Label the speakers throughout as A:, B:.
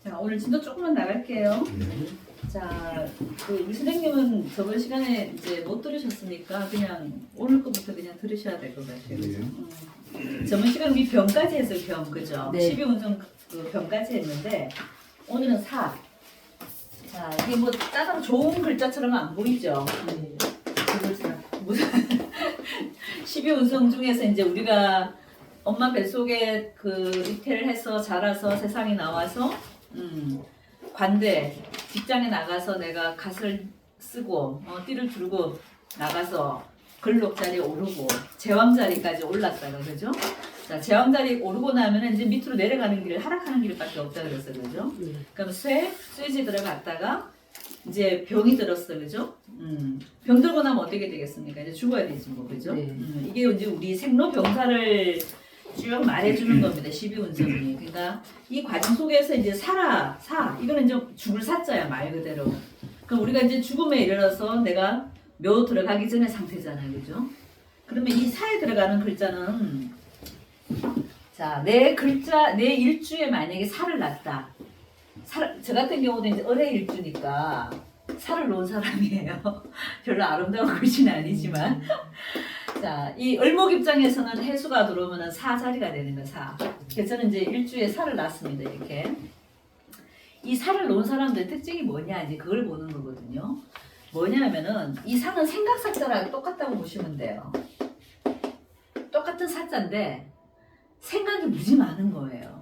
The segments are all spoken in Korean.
A: 자, 오늘 진도 조금만 나갈게요. 자, 우리 선생님은 저번 시간에 이제 못 들으셨으니까 그냥 오늘 거부터 그냥 들으셔야 될 것 같아요. 그죠? 저번 시간 우리 병까지 했어요, 병. 그죠?
B: 네.
A: 12운성 그 병까지 했는데 오늘은 사. 자, 이게 뭐 따로 좋은 글자처럼 안 보이죠?
B: 네.
A: 무슨 12운성 중에서 이제 우리가 엄마 뱃속에 그 잉태를 해서 자라서 세상에 나와서 관대 직장에 나가서 내가 갓을 쓰고 띠를 두르고 나가서 근록 자리에 오르고 제왕 자리까지 올랐다가 그죠? 자, 제왕 자리 오르고 나면은 이제 밑으로 내려가는 길, 하락하는 길밖에 없다 그랬어, 그죠? 그럼 쇠지 들어갔다가 이제 병이 들었어, 그죠? 병 들고 나면 어떻게 되겠습니까? 이제 죽어야 되지, 뭐, 그죠?
B: 네.
A: 이게 이제 우리 생로병사를 쭉 말해주는 겁니다, 12운성이. 그러니까 이 과정 속에서 이제 사, 이거는 이제 죽을 사자야, 말 그대로. 그럼 우리가 이제 죽음에 이르러서 내가 묘 들어가기 전에 상태잖아요, 그죠? 그러면 이 사에 들어가는 글자는 자, 내 일주에 만약에 살을 낳았다. 저 같은 경우도 이제 을의 일주니까 살을 놓은 사람이에요. 별로 아름다운 글씨는 아니지만. 자, 이 을목 입장에서는 해수가 들어오면 사자리가 되는 거야, 사. 그래서 저는 이제 일주에 살을 낳습니다, 이렇게. 이 살을 놓은 사람들의 특징이 뭐냐, 이제 그걸 보는 거거든요. 뭐냐면은 이 사는 생각사자랑 똑같다고 보시면 돼요. 똑같은 사자인데 생각이 무지 많은 거예요.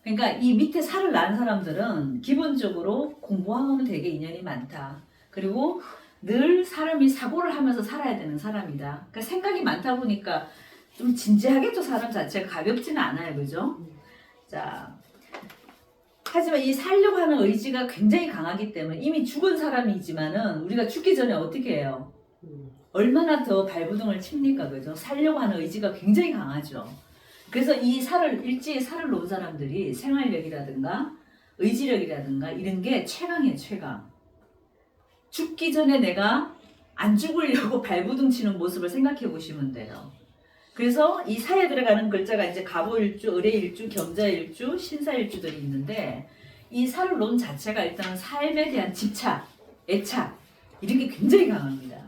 A: 그러니까 이 밑에 살을 낳은 사람들은 기본적으로 공부하고는 되게 인연이 많다. 그리고 늘 사람이 사고를 하면서 살아야 되는 사람이다. 그러니까 생각이 많다 보니까 좀 진지하겠죠. 사람 자체가 가볍지는 않아요. 그죠? 자, 하지만 이 살려고 하는 의지가 굉장히 강하기 때문에 이미 죽은 사람이지만은 우리가 죽기 전에 어떻게 해요? 얼마나 더 발부둥을 칩니까? 그죠? 살려고 하는 의지가 굉장히 강하죠. 그래서 이 일지에 살을 놓은 사람들이 생활력이라든가 의지력이라든가 이런 게 최강이에요, 최강. 죽기 전에 내가 안 죽으려고 발부둥 치는 모습을 생각해 보시면 돼요. 그래서 이 사에 들어가는 글자가 이제 갑오일주, 을의일주, 경자일주, 신사일주들이 있는데 이 살을 놓은 자체가 일단 삶에 대한 집착, 애착 이런 게 굉장히 강합니다.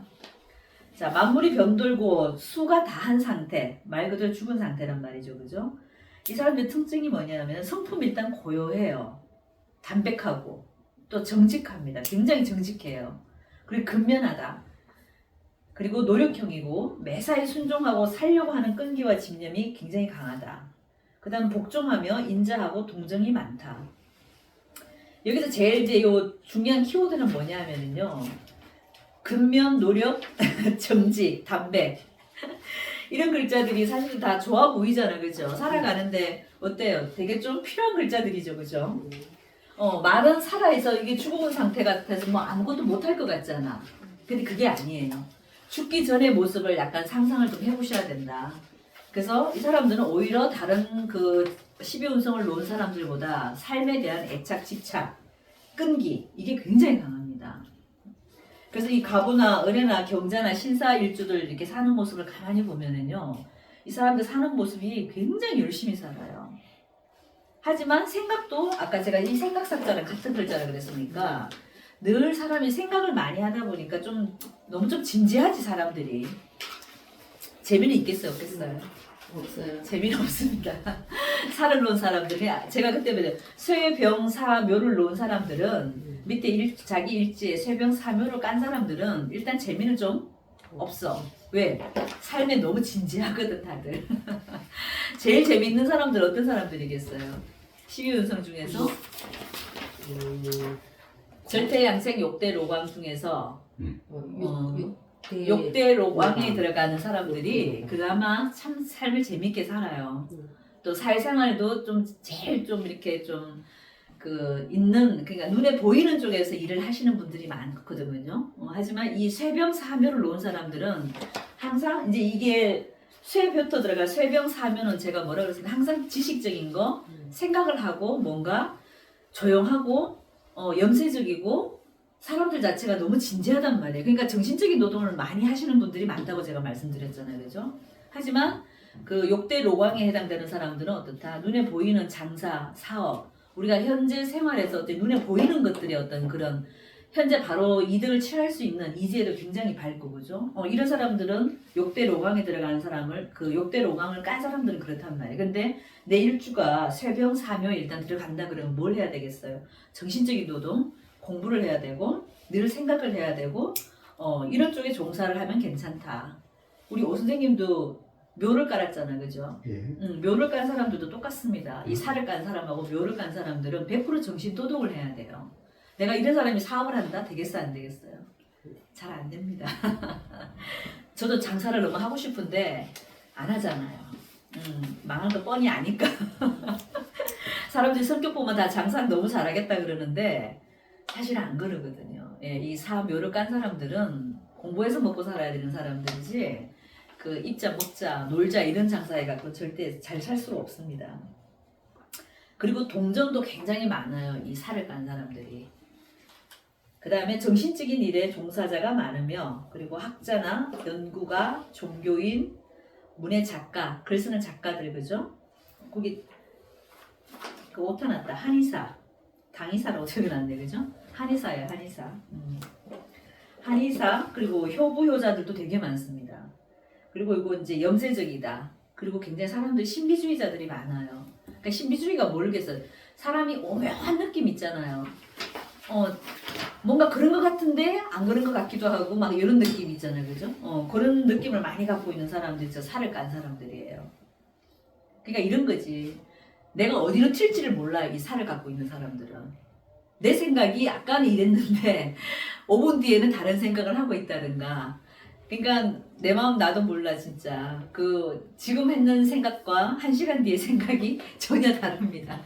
A: 자, 만물이 병들고 수가 다한 상태, 말 그대로 죽은 상태란 말이죠, 그죠? 이 사람들의 특징이 뭐냐면 성품이 일단 고요해요. 담백하고 또 정직합니다. 굉장히 정직해요. 그리고 근면하다. 그리고 노력형이고 매사에 순종하고 살려고 하는 끈기와 집념이 굉장히 강하다. 그 다음 복종하며 인자하고 동정이 많다. 여기서 제일 이제 요 중요한 키워드는 뭐냐면요. 근면, 노력, 정직, 담백 이런 글자들이 사실 다 좋아 보이잖아, 그죠? 살아가는데 어때요? 되게 좀 필요한 글자들이죠, 그죠? 말은 살아있어 이게 죽어온 상태 같아서 뭐 아무것도 못할 것 같잖아. 근데 그게 아니에요. 죽기 전의 모습을 약간 상상을 좀 해보셔야 된다. 그래서 이 사람들은 오히려 다른 그 12운성을 놓은 사람들보다 삶에 대한 애착, 집착, 끈기 이게 굉장히 강합니다. 그래서 이 갑오나 을해나 경자나 신사일주들 이렇게 사는 모습을 가만히 보면은요, 이 사람들 사는 모습이 굉장히 열심히 살아요. 하지만 생각도 아까 제가 이 생각삭자랑 같은 글자라 그랬으니까 늘 사람이 생각을 많이 하다 보니까 너무 좀 진지하지 사람들이. 재미는 있겠어요, 없겠어요?
B: 없어요.
A: 재미는 없습니다. 살을 놓은 사람들이 제가 그때 말해요. 쇠병사묘를 놓은 사람들은 밑에 자기 일지에 쇠병사묘를 깐 사람들은 일단 재미는 좀 없어. 왜? 삶에 너무 진지하거든 다들. 제일 재미있는 사람들 어떤 사람들이겠어요? 12운성 중에서 절대양생 욕대로광 중에서 욕대로광에 들어가는 사람들이 그나마 참 삶을 재밌게 살아요. 또 사회생활도 제일 이렇게 그러니까 눈에 보이는 쪽에서 일을 하시는 분들이 많거든요. 하지만 이 쇠병사묘를 놓은 사람들은 항상 이제 이게 쇠벼터 들어가 쇠병사묘는 제가 뭐라 그랬습니까? 항상 지식적인 거 생각을 하고 뭔가 조용하고 염세적이고 사람들 자체가 너무 진지하단 말이에요. 그러니까 정신적인 노동을 많이 하시는 분들이 많다고 제가 말씀드렸잖아요. 그죠? 하지만 그 욕대 로광에 해당되는 사람들은 어떻다? 눈에 보이는 장사, 사업, 우리가 현재 생활에서 어떤 눈에 보이는 것들이 어떤 그런 현재 바로 이득을 취할 수 있는 이지혜도 굉장히 밝고 그죠? 이런 사람들은 욕대 로강에 들어가는 사람을 그 욕대 로강을 깐 사람들은 그렇단 말이에요. 근데 내 일주가 쇠병 사묘에 일단 들어간다 그러면 뭘 해야 되겠어요? 정신적인 노동, 공부를 해야 되고 늘 생각을 해야 되고 이런 쪽에 종사를 하면 괜찮다. 우리 오 선생님도 묘를 깔았잖아, 그죠?
B: 예.
A: 묘를 깐 사람들도 똑같습니다. 이 살을 깐 사람하고 묘를 깐 사람들은 100% 정신 도덕을 해야 돼요. 내가 이런 사람이 사업을 한다? 되겠어, 안 되겠어요? 잘 안 됩니다. 저도 장사를 너무 하고 싶은데 안 하잖아요. 망한 거 뻔히 아니까. 사람들이 성격 보면 다 장사 너무 잘하겠다 그러는데 사실 안 그러거든요. 예, 이 사업 묘를 깐 사람들은 공부해서 먹고 살아야 되는 사람들이지 그 입자, 먹자, 놀자 이런 장사에 갖고 절대 잘 살 수가 없습니다. 그리고 동정도 굉장히 많아요. 이 살을 깐 사람들이. 그 다음에 정신적인 일에 종사자가 많으며 그리고 학자나 연구가, 종교인, 문의 작가, 글 쓰는 작가들 그죠? 거기 그 오타 났다. 한의사, 당의사라고 적어놨네 그죠? 한의사예요 한의사. 한의사 그리고 효부효자들도 되게 많습니다. 그리고 이거 이제 염세적이다. 그리고 굉장히 사람들이 신비주의자들이 많아요. 그러니까 신비주의가 모르겠어요. 사람이 오묘한 느낌 있잖아요. 뭔가 그런 것 같은데 안 그런 것 같기도 하고 막 이런 느낌 있잖아요, 그죠? 그런 느낌을 많이 갖고 있는 사람들이 저 살을 깐 사람들이에요. 그러니까 이런 거지. 내가 어디로 튈지를 몰라요, 이 살을 갖고 있는 사람들은. 내 생각이 아까는 이랬는데 5분 뒤에는 다른 생각을 하고 있다든가. 그러니까 내 마음 나도 몰라 진짜. 그 지금 했는 생각과 1시간 뒤의 생각이 전혀 다릅니다.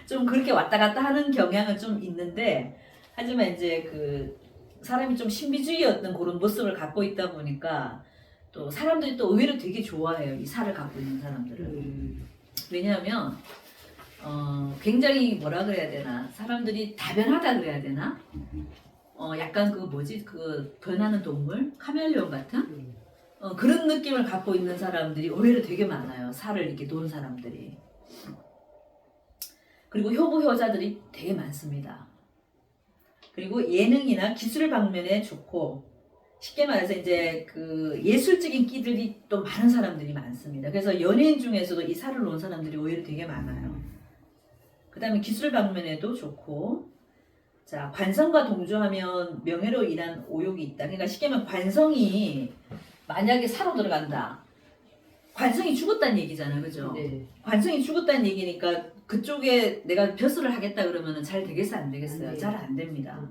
A: 좀 그렇게 왔다 갔다 하는 경향은 좀 있는데 하지만 이제 그 사람이 좀 신비주의 어떤 그런 모습을 갖고 있다 보니까 또 사람들이 또 의외로 되게 좋아해요. 이 살을 갖고 있는 사람들을. 왜냐하면 굉장히 뭐라 그래야 되나 사람들이 다변하다 그래야 되나 약간 그 뭐지 그 변하는 동물 카멜레온 같은 그런 느낌을 갖고 있는 사람들이 의외로 되게 많아요. 살을 이렇게 놓은 사람들이. 그리고 효부효자들이 되게 많습니다. 그리고 예능이나 기술 방면에 좋고 쉽게 말해서 이제 그 예술적인 끼들이 또 많은 사람들이 많습니다. 그래서 연예인 중에서도 이 살을 놓은 사람들이 오히려 되게 많아요. 그 다음에 기술 방면에도 좋고 자 관성과 동조하면 명예로 인한 오욕이 있다. 그러니까 쉽게 말하면 관성이 만약에 사로 들어간다. 관성이 죽었다는 얘기잖아요. 그죠?
C: 네.
A: 관성이 죽었다는 얘기니까 그쪽에 내가 벼슬을 하겠다 그러면 잘 되겠어 안 되겠어요? 잘 안 됩니다.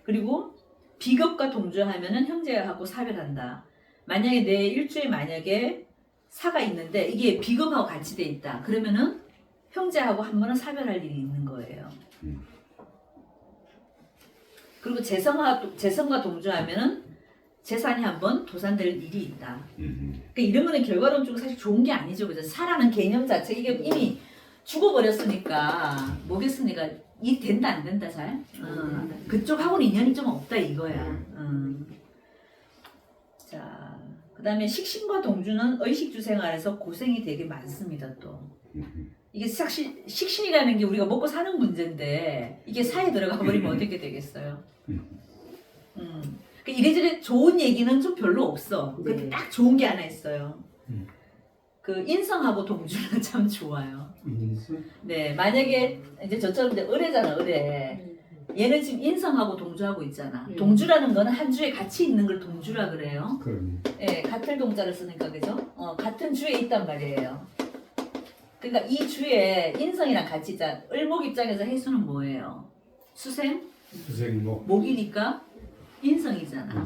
A: 그리고 비겁과 동조하면은 형제하고 사별한다. 만약에 내 일주에 만약에 사가 있는데 이게 비겁하고 같이 돼 있다. 그러면은 형제하고 한 번은 사별할 일이 있는 거예요. 그리고 재성과 동조하면은 재산이 한번 도산될 일이 있다. 그러니까 이런 거는 결과론적으로 사실 좋은 게 아니죠. 그죠? 사라는 개념 자체 이게 이미 죽어버렸으니까 뭐겠습니까? 이 된다 안 된다 잘? 그쪽하고는 인연이 좀 없다 이거야. 자, 그 다음에 식신과 동주는 의식주 생활에서 고생이 되게 많습니다 또. 이게 식신이라는 게 우리가 먹고 사는 문제인데 이게 사에 들어가 버리면 어떻게 되겠어요? 이래저래 좋은 얘기는 좀 별로 없어. 근데
C: 네.
A: 딱 좋은 게 하나 있어요. 그 인성하고 동주는 참 좋아요. 네, 만약에 이제 저처럼 이제 의뢰잖아, 의뢰. 얘는 지금 인성하고 동주하고 있잖아. 동주라는 거는 한 주에 같이 있는 걸 동주라 그래요.
B: 그럼요.
A: 네, 같은 동자를 쓰니까 그죠? 같은 주에 있단 말이에요. 그러니까 이 주에 인성이랑 같이 있잖아. 을목 입장에서 해수는 뭐예요? 수생?
B: 수생목.
A: 목이니까 인성이잖아.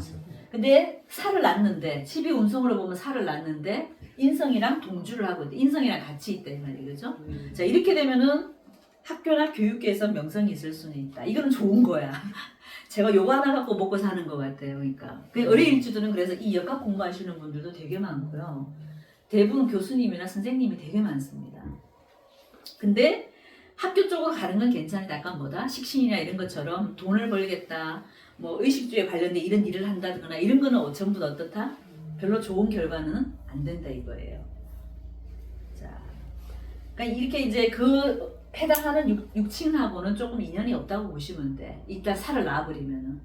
A: 근데 살을 낳는데 12운성으로 보면 살을 낳는데 인성이랑 동주를 하고 있대. 인성이랑 같이 있다 이 말이에요. 그죠? 자 이렇게 되면은 학교나 교육계에서 명성이 있을 수는 있다. 이거는 좋은 거야. 제가 요거 하나 갖고 먹고 사는 것 같아요. 그러니까 의뢰일주들은 그래서 이 역학 공부하시는 분들도 되게 많고요. 대부분 교수님이나 선생님이 되게 많습니다. 근데 학교 쪽으로 가는 건 괜찮은데 약간 뭐다? 식신이나 이런 것처럼 돈을 벌겠다. 뭐 의식주에 관련된 이런 일을 한다거나 이런 거는 전부 다 어떻다? 별로 좋은 결과는 안 된다 이거예요. 자, 그러니까 이렇게 이제 그 해당하는 육친하고는 조금 인연이 없다고 보시면 돼. 일단 살을 낳아버리면은.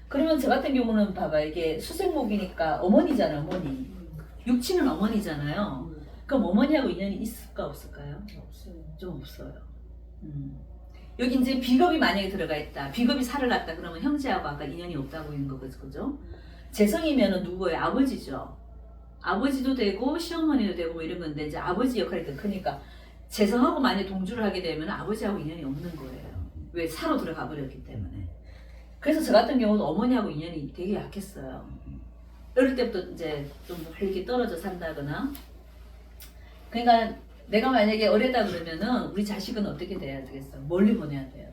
A: 그러면 저 같은 경우는 봐봐, 이게 수생목이니까 어머니잖아, 어머니. 육친은 어머니잖아요. 그럼 어머니하고 인연이 있을까 없을까요?
B: 없어요.
A: 좀 없어요. 여기 이제 비겁이 만약에 들어가 있다. 비겁이 살을 낳았다 그러면 형제하고 아까 인연이 없다고 있는 거죠, 그죠? 재성이면은 누구예요? 아버지죠. 아버지도 되고 시어머니도 되고 뭐 이런 건데 이제 아버지 역할이 더 크니까 재성하고 만약 동주를 하게 되면 아버지하고 인연이 없는 거예요. 왜? 사로 들어가 버렸기 때문에. 그래서 저 같은 경우도 어머니하고 인연이 되게 약했어요. 어릴 때부터 이제 좀 이렇게 떨어져 산다거나. 그러니까 내가 만약에 어렸다 그러면은 우리 자식은 어떻게 돼야 되겠어? 멀리 보내야 돼요.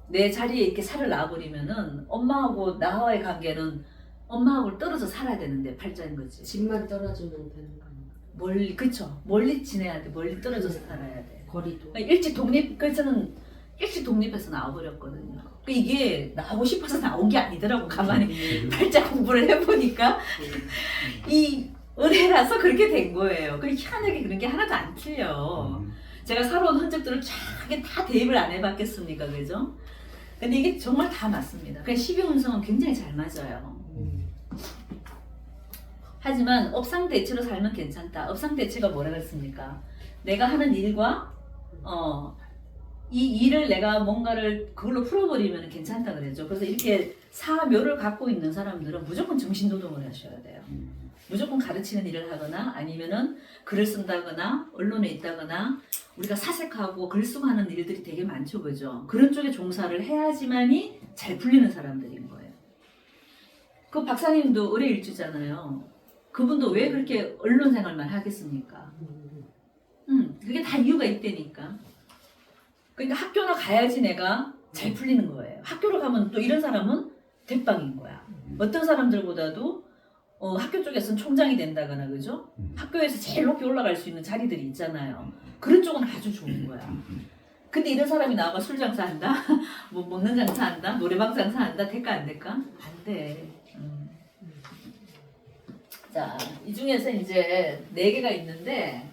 A: 내 자리에 이렇게 살을 낳아버리면은 엄마하고 나와의 관계는 엄마하고 떨어져 살아야 되는데 팔자인 거지.
B: 집만 떨어지면 되는 거 아닌가?
A: 멀리, 그쵸. 멀리 지내야 돼. 멀리 떨어져서 살아야 돼.
B: 거리도.
A: 일찍 독립, 그래서 저는 일찍 독립해서 나와버렸거든요. 그러니까 이게 나오고 싶어서 나온 게 아니더라고. 가만히 팔자 공부를 해보니까 이 은혜라서 그렇게 된 거예요. 그 희한하게 그런 게 하나도 안 틀려. 제가 살아온 흔적들을 쫙 다 대입을 안 해봤겠습니까, 그죠? 근데 이게 정말 다 맞습니다. 그러니까 12운성은 굉장히 잘 맞아요. 하지만 업상대체로 살면 괜찮다. 업상대체가 뭐라 그랬습니까? 내가 하는 일과 이 일을 내가 뭔가를 그걸로 풀어버리면 괜찮다 그랬죠. 그래서 이렇게 사묘를 갖고 있는 사람들은 무조건 정신노동을 하셔야 돼요. 무조건 가르치는 일을 하거나 아니면은 글을 쓴다거나 언론에 있다거나 우리가 사색하고 글 쓰고 하는 일들이 되게 많죠, 그죠? 그런 쪽에 종사를 해야지만이 잘 풀리는 사람들인 거예요. 그 박사님도 의뢰일주잖아요. 그분도 왜 그렇게 언론 생활만 하겠습니까? 그게 다 이유가 있다니까. 그러니까 학교나 가야지 내가 잘 풀리는 거예요. 학교를 가면 또 이런 사람은 대빵인 거야. 어떤 사람들보다도 학교 쪽에서는 총장이 된다거나, 그죠? 학교에서 제일 높이 올라갈 수 있는 자리들이 있잖아요. 그런 쪽은 아주 좋은 거야. 근데 이런 사람이 나와가 술 장사한다? 뭐 먹는 장사한다? 노래방 장사한다? 될까 안 될까? 안 돼. 자, 이 중에서 이제 4개가 있는데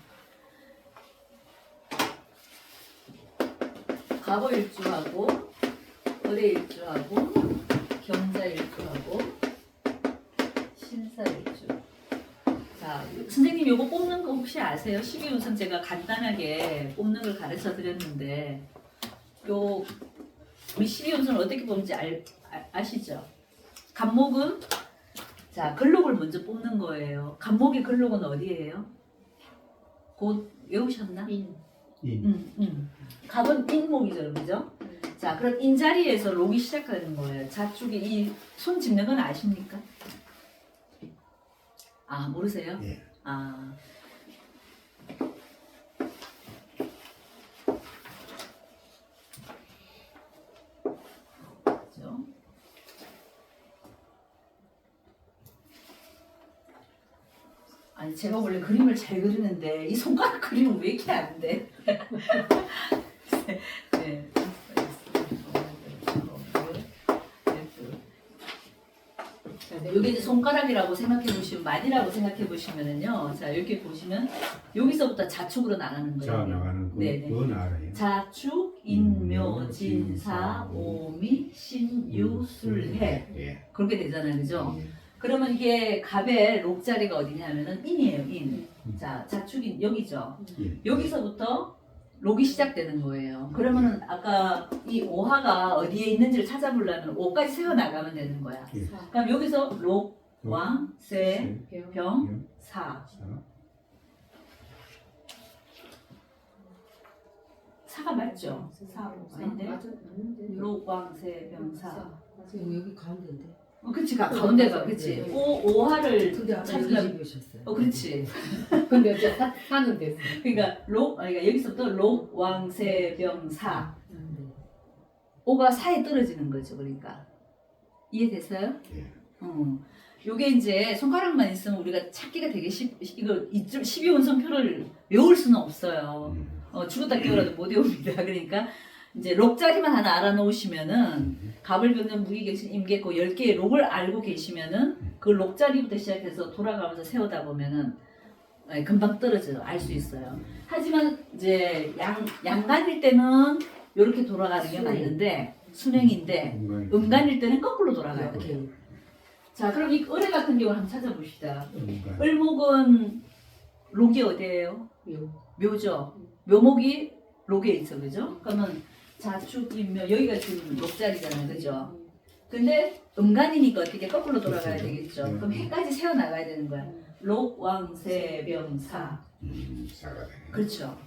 A: 갑오일주하고 을의일주하고 경자일주하고 신사일주. 자, 선생님 요거 뽑는 거 혹시 아세요? 12운선 제가 간단하게 뽑는 걸 가르쳐 드렸는데 요 우리 12운선을 어떻게 뽑는지 아시죠? 간목은 자, 글록을 먼저 뽑는 거예요. 간목의 글록은 어디예요? 곧 외우셨나?
B: 인.
A: 갑은 인목이죠, 그죠? 자, 그럼 인자리에서 록이 시작하는 거예요. 자축이 이 손 짚는 건 아십니까? 아, 모르세요?
C: 예.
A: 아. 그죠? 아니, 제가 원래 그림을 잘 그리는데 이 손가락 그림은 왜 이렇게 안 돼? 네. 여기 이제 손가락이라고 생각해 보시면 만이라고 생각해 보시면은요. 자, 이렇게 보시면 여기서부터 자축으로 나가는 거예요.
C: 자 나가는
A: 네네.
C: 그건 알아요.
A: 자축, 인묘, 진사, 오미, 신유, 술해
C: 예.
A: 그렇게 되잖아요, 그죠? 그러면 이게 갑의 록자리가 어디냐면은 인이에요, 인. 자, 자축인 여기죠. 여기서부터 록이 시작되는 거예요. 그러면은 아까 이 오화가 어디에 있는지를 찾아보려면 오까지 세워 나가면 되는 거야.
C: 예.
A: 그럼 여기서 록, 왕, 세, 병, 사. 사가 맞죠? 사 아닌데?
B: 맞는데.
A: 록, 왕, 세, 병, 사.
B: 여기 가운데인데.
A: 그치, 가운데가, 그치.
B: 네.
A: 오화를
B: 근데 아까
A: 찾으려면
B: 여기 집으셨어요.
A: 그렇지.
B: 근데 이제 사는 데서.
A: 그러니까 그러니까 여기서부터 록, 왕, 세, 병, 사.
B: 네.
A: 오가 사에 떨어지는 거죠, 그러니까. 이해됐어요?
C: 예.
A: 요게 이제 손가락만 있으면 우리가 찾기가 되게 이거 12운성표를 외울 수는 없어요. 죽었다 깨어라도 못 외웁니다. 그러니까 이제 록 자리만 하나 알아놓으시면은 갑을 병전 무기 계신 임계고 10개의 록을 알고 계시면은 그 록 자리부터 시작해서 돌아가면서 세우다 보면은 금방 떨어져요. 알 수 있어요. 하지만 이제 양간일 때는 이렇게 돌아가는 게 맞는데 순행인데 음간일 때는 거꾸로 돌아가야 돼요.
B: 이렇게.
A: 자, 그럼 이 을의 같은 경우를 한번 찾아봅시다. 을목은 록이 어디예요? 묘죠. 묘목이 록에 있어, 그죠? 그러면 자축인묘 여기가 지금 록자리잖아요, 그죠? 근데 음간이니까 어떻게 거꾸로 돌아가야 되겠죠. 그럼 해까지 세워 나가야 되는 거야. 록왕세병사.
C: 사가 되네.
A: 그렇죠.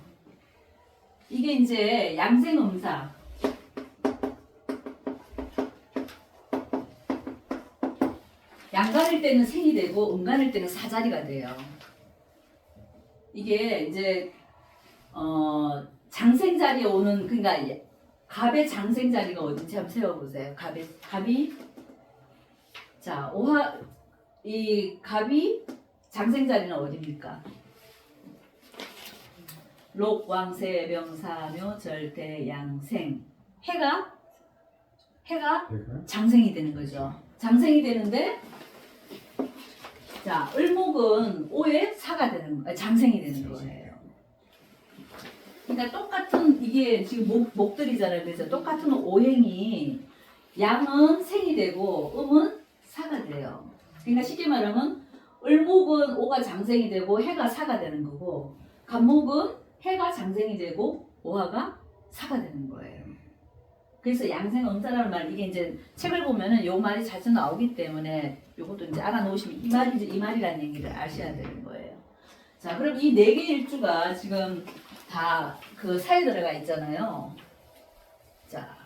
A: 이게 이제 양생음사. 양간일 때는 생이 되고 음간일 때는 사자리가 돼요. 이게 이제 장생 자리에 오는 그러니까 갑의 장생 자리가 어딘지 한번 세워보세요. 갑이 자 이 갑이 장생 자리는 어디입니까? 록 왕세 명사묘 절대 양생 해가 장생이 되는 거죠. 장생이 되는데 자 을목은 오에 사가 되는 장생이 되는 거예요. 그러니까 똑같은 이게 지금 목들이잖아요. 그래서 똑같은 오행이 양은 생이 되고 음은 사가 돼요. 그러니까 쉽게 말하면 을목은 오가 장생이 되고 해가 사가 되는 거고 갑목은 해가 장생이 되고 오화가 사가 되는 거예요. 그래서 양생음사라는 말 이게 이제 책을 보면은 요 말이 자주 나오기 때문에 요것도 이제 알아놓으시면 이 말이지 이 말이라는 얘기를 아셔야 되는 거예요. 자, 그럼 이 네 개 일주가 지금 다 그 사이에 들어가 있잖아요. 자,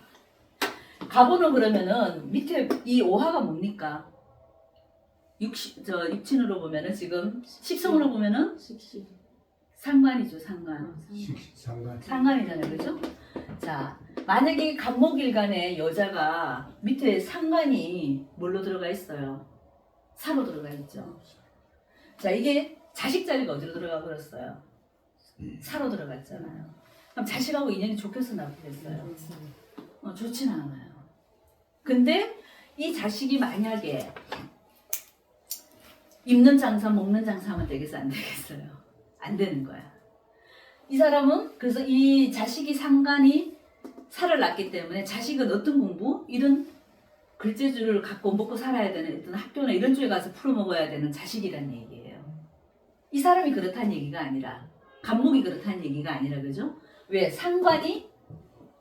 A: 가보는 그러면은 밑에 이 오화가 뭡니까? 육친으로 보면은 지금 십성으로 보면은 상관이죠, 상관. 상관이잖아요, 그죠? 자, 만약에 갑목일간에 여자가 밑에 상관이 뭘로 들어가 있어요? 사로 들어가 있죠. 자, 이게 자식 자리가 어디로 들어가 버렸어요? 사로 들어갔잖아요. 그럼 자식하고 인연이 좋겠어 나쁘겠어요? 좋지는 않아요. 근데 이 자식이 만약에 입는 장사 먹는 장사 하면 되겠어 안 되겠어요? 안 되는 거야. 이 사람은 그래서 이 자식이 상관이 살을 낳기 때문에 자식은 어떤 공부? 이런 글재주를 갖고 먹고 살아야 되는 어떤 학교나 이런 쪽에 가서 풀어먹어야 되는 자식이란 얘기예요. 이 사람이 그렇다는 얘기가 아니라 갑목이 그렇다는 얘기가 아니라 그죠? 왜? 상관이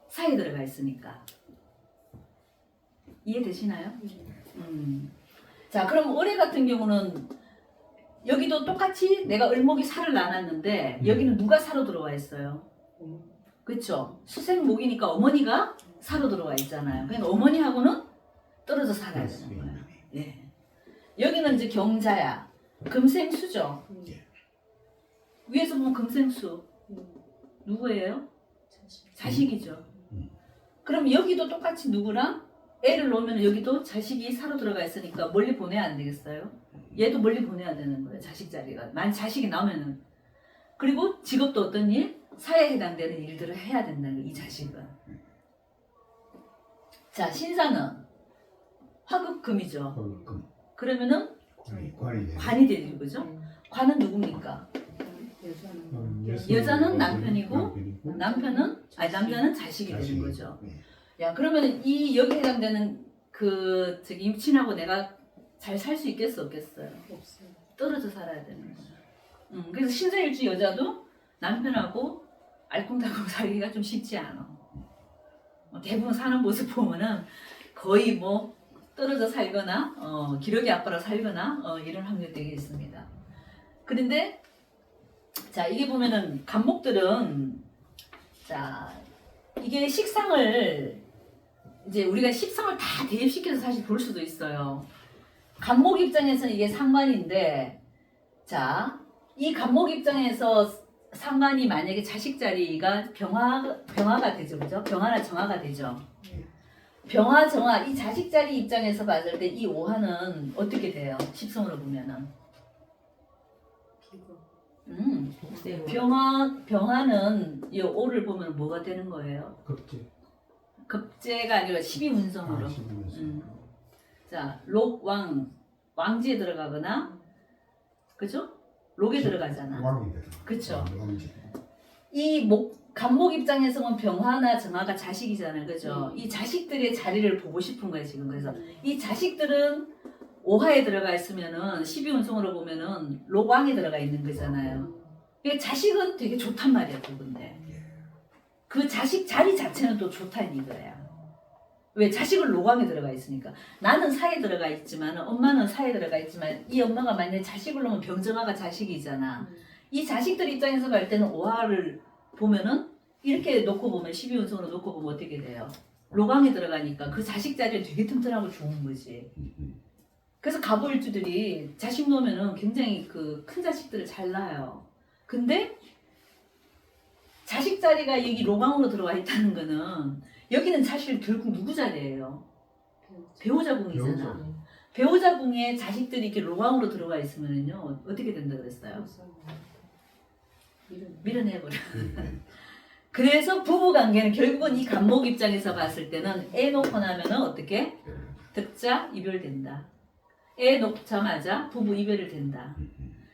A: 사이에 들어가 있으니까. 이해되시나요? 자, 그럼 을의 같은 경우는 여기도 똑같이 내가 을목이 살을 나눴는데 여기는 누가 사로 들어와 있어요? 그렇죠? 수생목이니까 어머니가 사로 들어와 있잖아요. 그러니까 어머니하고는 떨어져 살아야 되는 거예요. 예. 여기는 이제 경자야. 금생수죠. 위에서 보면 금생수. 누구예요? 자식이죠. 그럼 여기도 똑같이 누구랑? 애를 놓으면 여기도 자식이 사로 들어가 있으니까 멀리 보내야 안 되겠어요? 얘도 멀리 보내야 되는 거예요. 자식 자리가. 만 자식이 나오면은. 그리고 직업도 어떤 일? 사회에 해당되는 일들을 해야 된다는 거예요. 이 자식은. 자, 신사는 화급금이죠. 그러면은 관이 되는 거죠. 관은 누굽니까? 여자는 남편이고 남자는 자식이 되는 거죠. 야, 그러면 이 여기 해당되는 그 육친하고 내가 잘 살 수 있겠어 없겠어요?
B: 없어요.
A: 떨어져 살아야 되는 거야. 그래서 신생일주 여자도 남편하고 알콩달콩 살기가 좀 쉽지 않아. 대부분 사는 모습 보면은 거의 뭐 떨어져 살거나 기러기 아빠라 살거나 이런 확률이 되게 있습니다. 그런데 자, 이게 보면은 갑목들은 자, 이게 식상을 이제 우리가 십성을 다 대입시켜서 사실 볼 수도 있어요. 갑목 입장에서는 이게 상관인데, 자, 이 갑목 입장에서 상관이 만약에 자식 자리가 병화가 되죠, 그죠? 병화나 정화가 되죠. 병화, 정화, 이 자식 자리 입장에서 봤을 때 이 오화는 어떻게 돼요? 십성으로 보면은. 병화는 이 오를 보면 뭐가 되는 거예요? 급제가 아니라 12운성으로. 자, 록, 왕, 왕지에 들어가거나, 그죠? 록에 들어가잖아.
C: 왕이 되죠.
A: 그쵸.
C: 왕지.
A: 이 간목 입장에서는 병화나 정화가 자식이잖아요. 그죠? 이 자식들의 자리를 보고 싶은 거예요, 지금. 그래서 이 자식들은 오화에 들어가 있으면은 12운성으로 보면은 록왕에 들어가 있는 거잖아요. 이 자식은 되게 좋단 말이야, 그건데. 그 자식 자리 자체는 또 좋다는 이거야. 왜? 자식은 록왕에 들어가 있으니까. 나는 사에 들어가 있지만, 엄마는 사에 들어가 있지만, 이 엄마가 만약에 자식을 놓으면 병정화가 자식이잖아. 이 자식들 입장에서 볼 때는 오화를 보면은 이렇게 놓고 보면 12운성으로 놓고 보면 어떻게 돼요? 록왕에 들어가니까 그 자식 자리는 되게 튼튼하고 좋은 거지. 그래서 갑오일주들이 자식 놓으면은 굉장히 그 큰 자식들을 잘 낳아요. 근데 자식 자리가 여기 록왕으로 들어와 있다는 거는 여기는 사실 결국 누구 자리예요? 배우자궁이잖아. 배우자궁에 자식들이 이렇게 록왕으로 들어가 있으면요 어떻게 된다 그랬어요? 밀어내버려. 그래서 부부 관계는 결국은 이 간목 입장에서 봤을 때는 애 놓고 나면은 어떻게? 득자 이별된다. 애 놓자마자 부부 이별을 된다.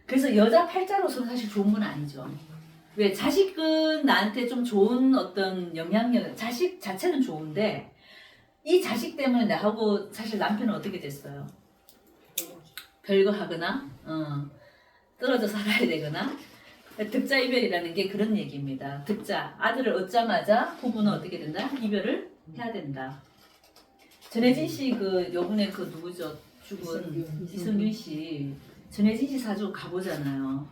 A: 그래서 여자 팔자로서는 사실 좋은 건 아니죠. 왜? 자식은 나한테 좀 좋은 어떤 영향력, 자식 자체는 좋은데 이 자식 때문에 나하고 사실 남편은 어떻게 됐어요? 별거 하거나 떨어져 살아야 되거나 득자 이별이라는 게 그런 얘기입니다. 득자, 아들을 얻자마자 부부는 어떻게 된다? 이별을 해야 된다. 전혜진 씨 요번에 누구죠? 죽은 이성균 씨. 전혜진 씨 사주 가보잖아요.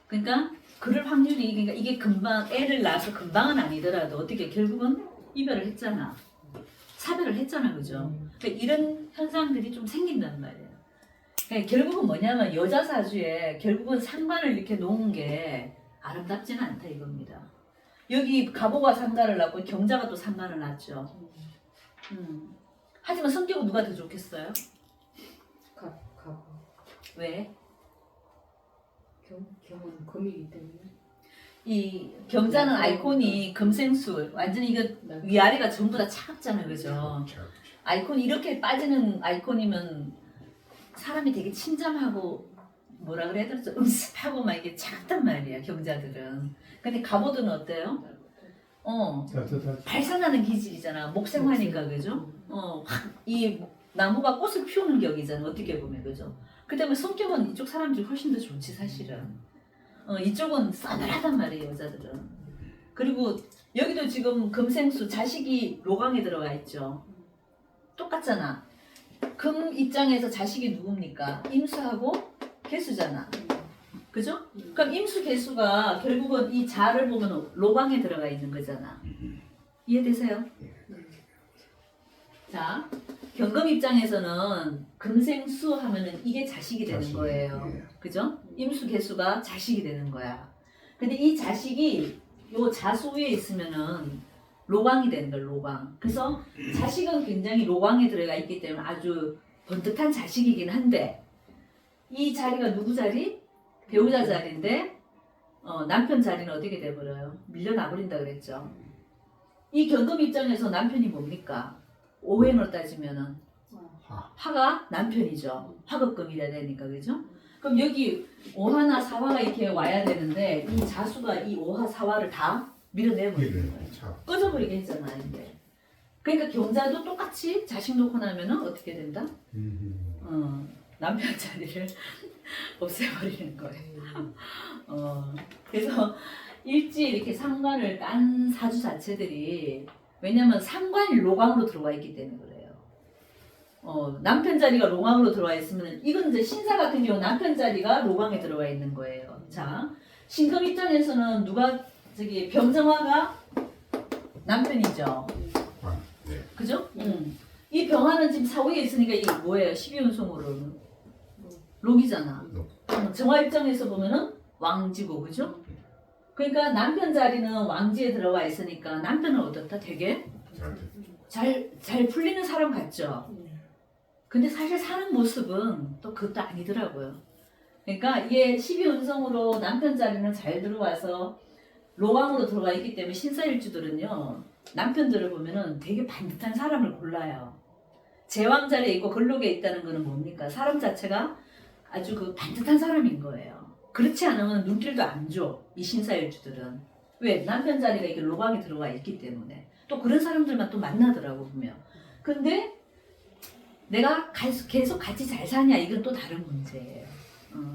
A: 그러니까 그럴 확률이 그러니까 이게 금방 애를 낳아서 금방은 아니더라도 어떻게 결국은 이별을 했잖아. 사별을 했잖아, 그죠? 그러니까 이런 현상들이 좀 생긴단 말이에요. 그러니까 결국은 뭐냐면 여자 사주에 결국은 상관을 이렇게 놓은 게 아름답지는 않다 이겁니다. 여기 갑오가 상관을 낳고 경자가 또 상관을 낳죠. 하지만 성격은 누가 더 좋겠어요? 왜?
B: 경은 금이기 때문에.
A: 이 경자는 아이콘이 금생수 완전히 이거 위아래가 전부 다 차갑잖아요, 그죠? 아이콘이 이렇게 빠지는 아이콘이면 사람이 되게 친절하고 뭐라 그래야 되죠? 음습하고 막 이게 차갑단 말이야, 경자들은. 근데 갑오들은 어때요? 발산하는 기질이잖아. 목생화니까, 그죠? 이 나무가 꽃을 피우는 격이잖아, 어떻게 보면, 그죠? 그 때문에 성격은 이쪽 사람들이 훨씬 더 좋지, 사실은. 이쪽은 싸늘하단 말이에요, 여자들은. 그리고 여기도 지금 금생수, 자식이 록왕에 들어가 있죠. 똑같잖아. 금 입장에서 자식이 누굽니까? 임수하고 개수잖아. 그죠? 그럼 임수 개수가 결국은 이 자를 보면 록왕에 들어가 있는 거잖아. 이해되세요? 자, 경금 입장에서는 금생수 하면은 이게 자식이 되는 거예요. 그죠? 임수 개수가 자식이 되는 거야. 근데 이 자식이 요 자수 위에 있으면은 록왕이 되는 거야, 록왕. 그래서 자식은 굉장히 록왕에 들어가 있기 때문에 아주 번듯한 자식이긴 한데 이 자리가 누구 자리? 배우자 자리인데 남편 자리는 어떻게 돼버려요? 밀려나버린다 그랬죠. 이 경금 입장에서 남편이 뭡니까? 오행으로 따지면은 화가 남편이죠. 화급금이라 되니까, 그죠? 그럼 여기 오화나 사화가 이렇게 와야 되는데 이 자수가 이 오화 사화를 다 밀어내버리는 거예요. 꺼져버리게 했잖아, 이제. 그러니까 경자도 똑같이 자식 놓고 나면은 어떻게 된다? 남편 자리를 없애버리는 거예요. 그래서 일지 이렇게 상관을 깐 사주 자체들이 왜냐면 상관이 록왕으로 들어와 있기 때문에 그래요. 남편 자리가 록왕으로 들어와 있으면 이건 이제 신사 같은 경우 남편 자리가 록왕에 들어와 있는 거예요. 자, 신금 입장에서는 누가 병정화가 남편이죠. 그죠? 이 병화는 지금 사후에 있으니까 이게 뭐예요? 12운송으로는 록이잖아. 정화 입장에서 보면은 왕지고, 그죠? 그러니까 남편 자리는 왕지에 들어와 있으니까 남편은 어떻다? 되게 잘 풀리는 사람 같죠? 근데 사실 사는 모습은 또 그것도 아니더라고요. 그러니까 이게 12운성으로 남편 자리는 잘 들어와서 록왕으로 들어가 있기 때문에 신사일주들은요 남편들을 보면은 되게 반듯한 사람을 골라요. 제왕 자리에 있고 걸록에 있다는 거는 뭡니까? 사람 자체가 아주 반듯한 사람인 거예요. 그렇지 않으면 눈길도 안 줘. 이 신사일주들은. 왜? 남편 자리가 이게 로방에 들어와 있기 때문에. 또 그런 사람들만 또 만나더라고 보면. 근데 내가 계속 같이 잘 사냐 이건 또 다른 문제예요.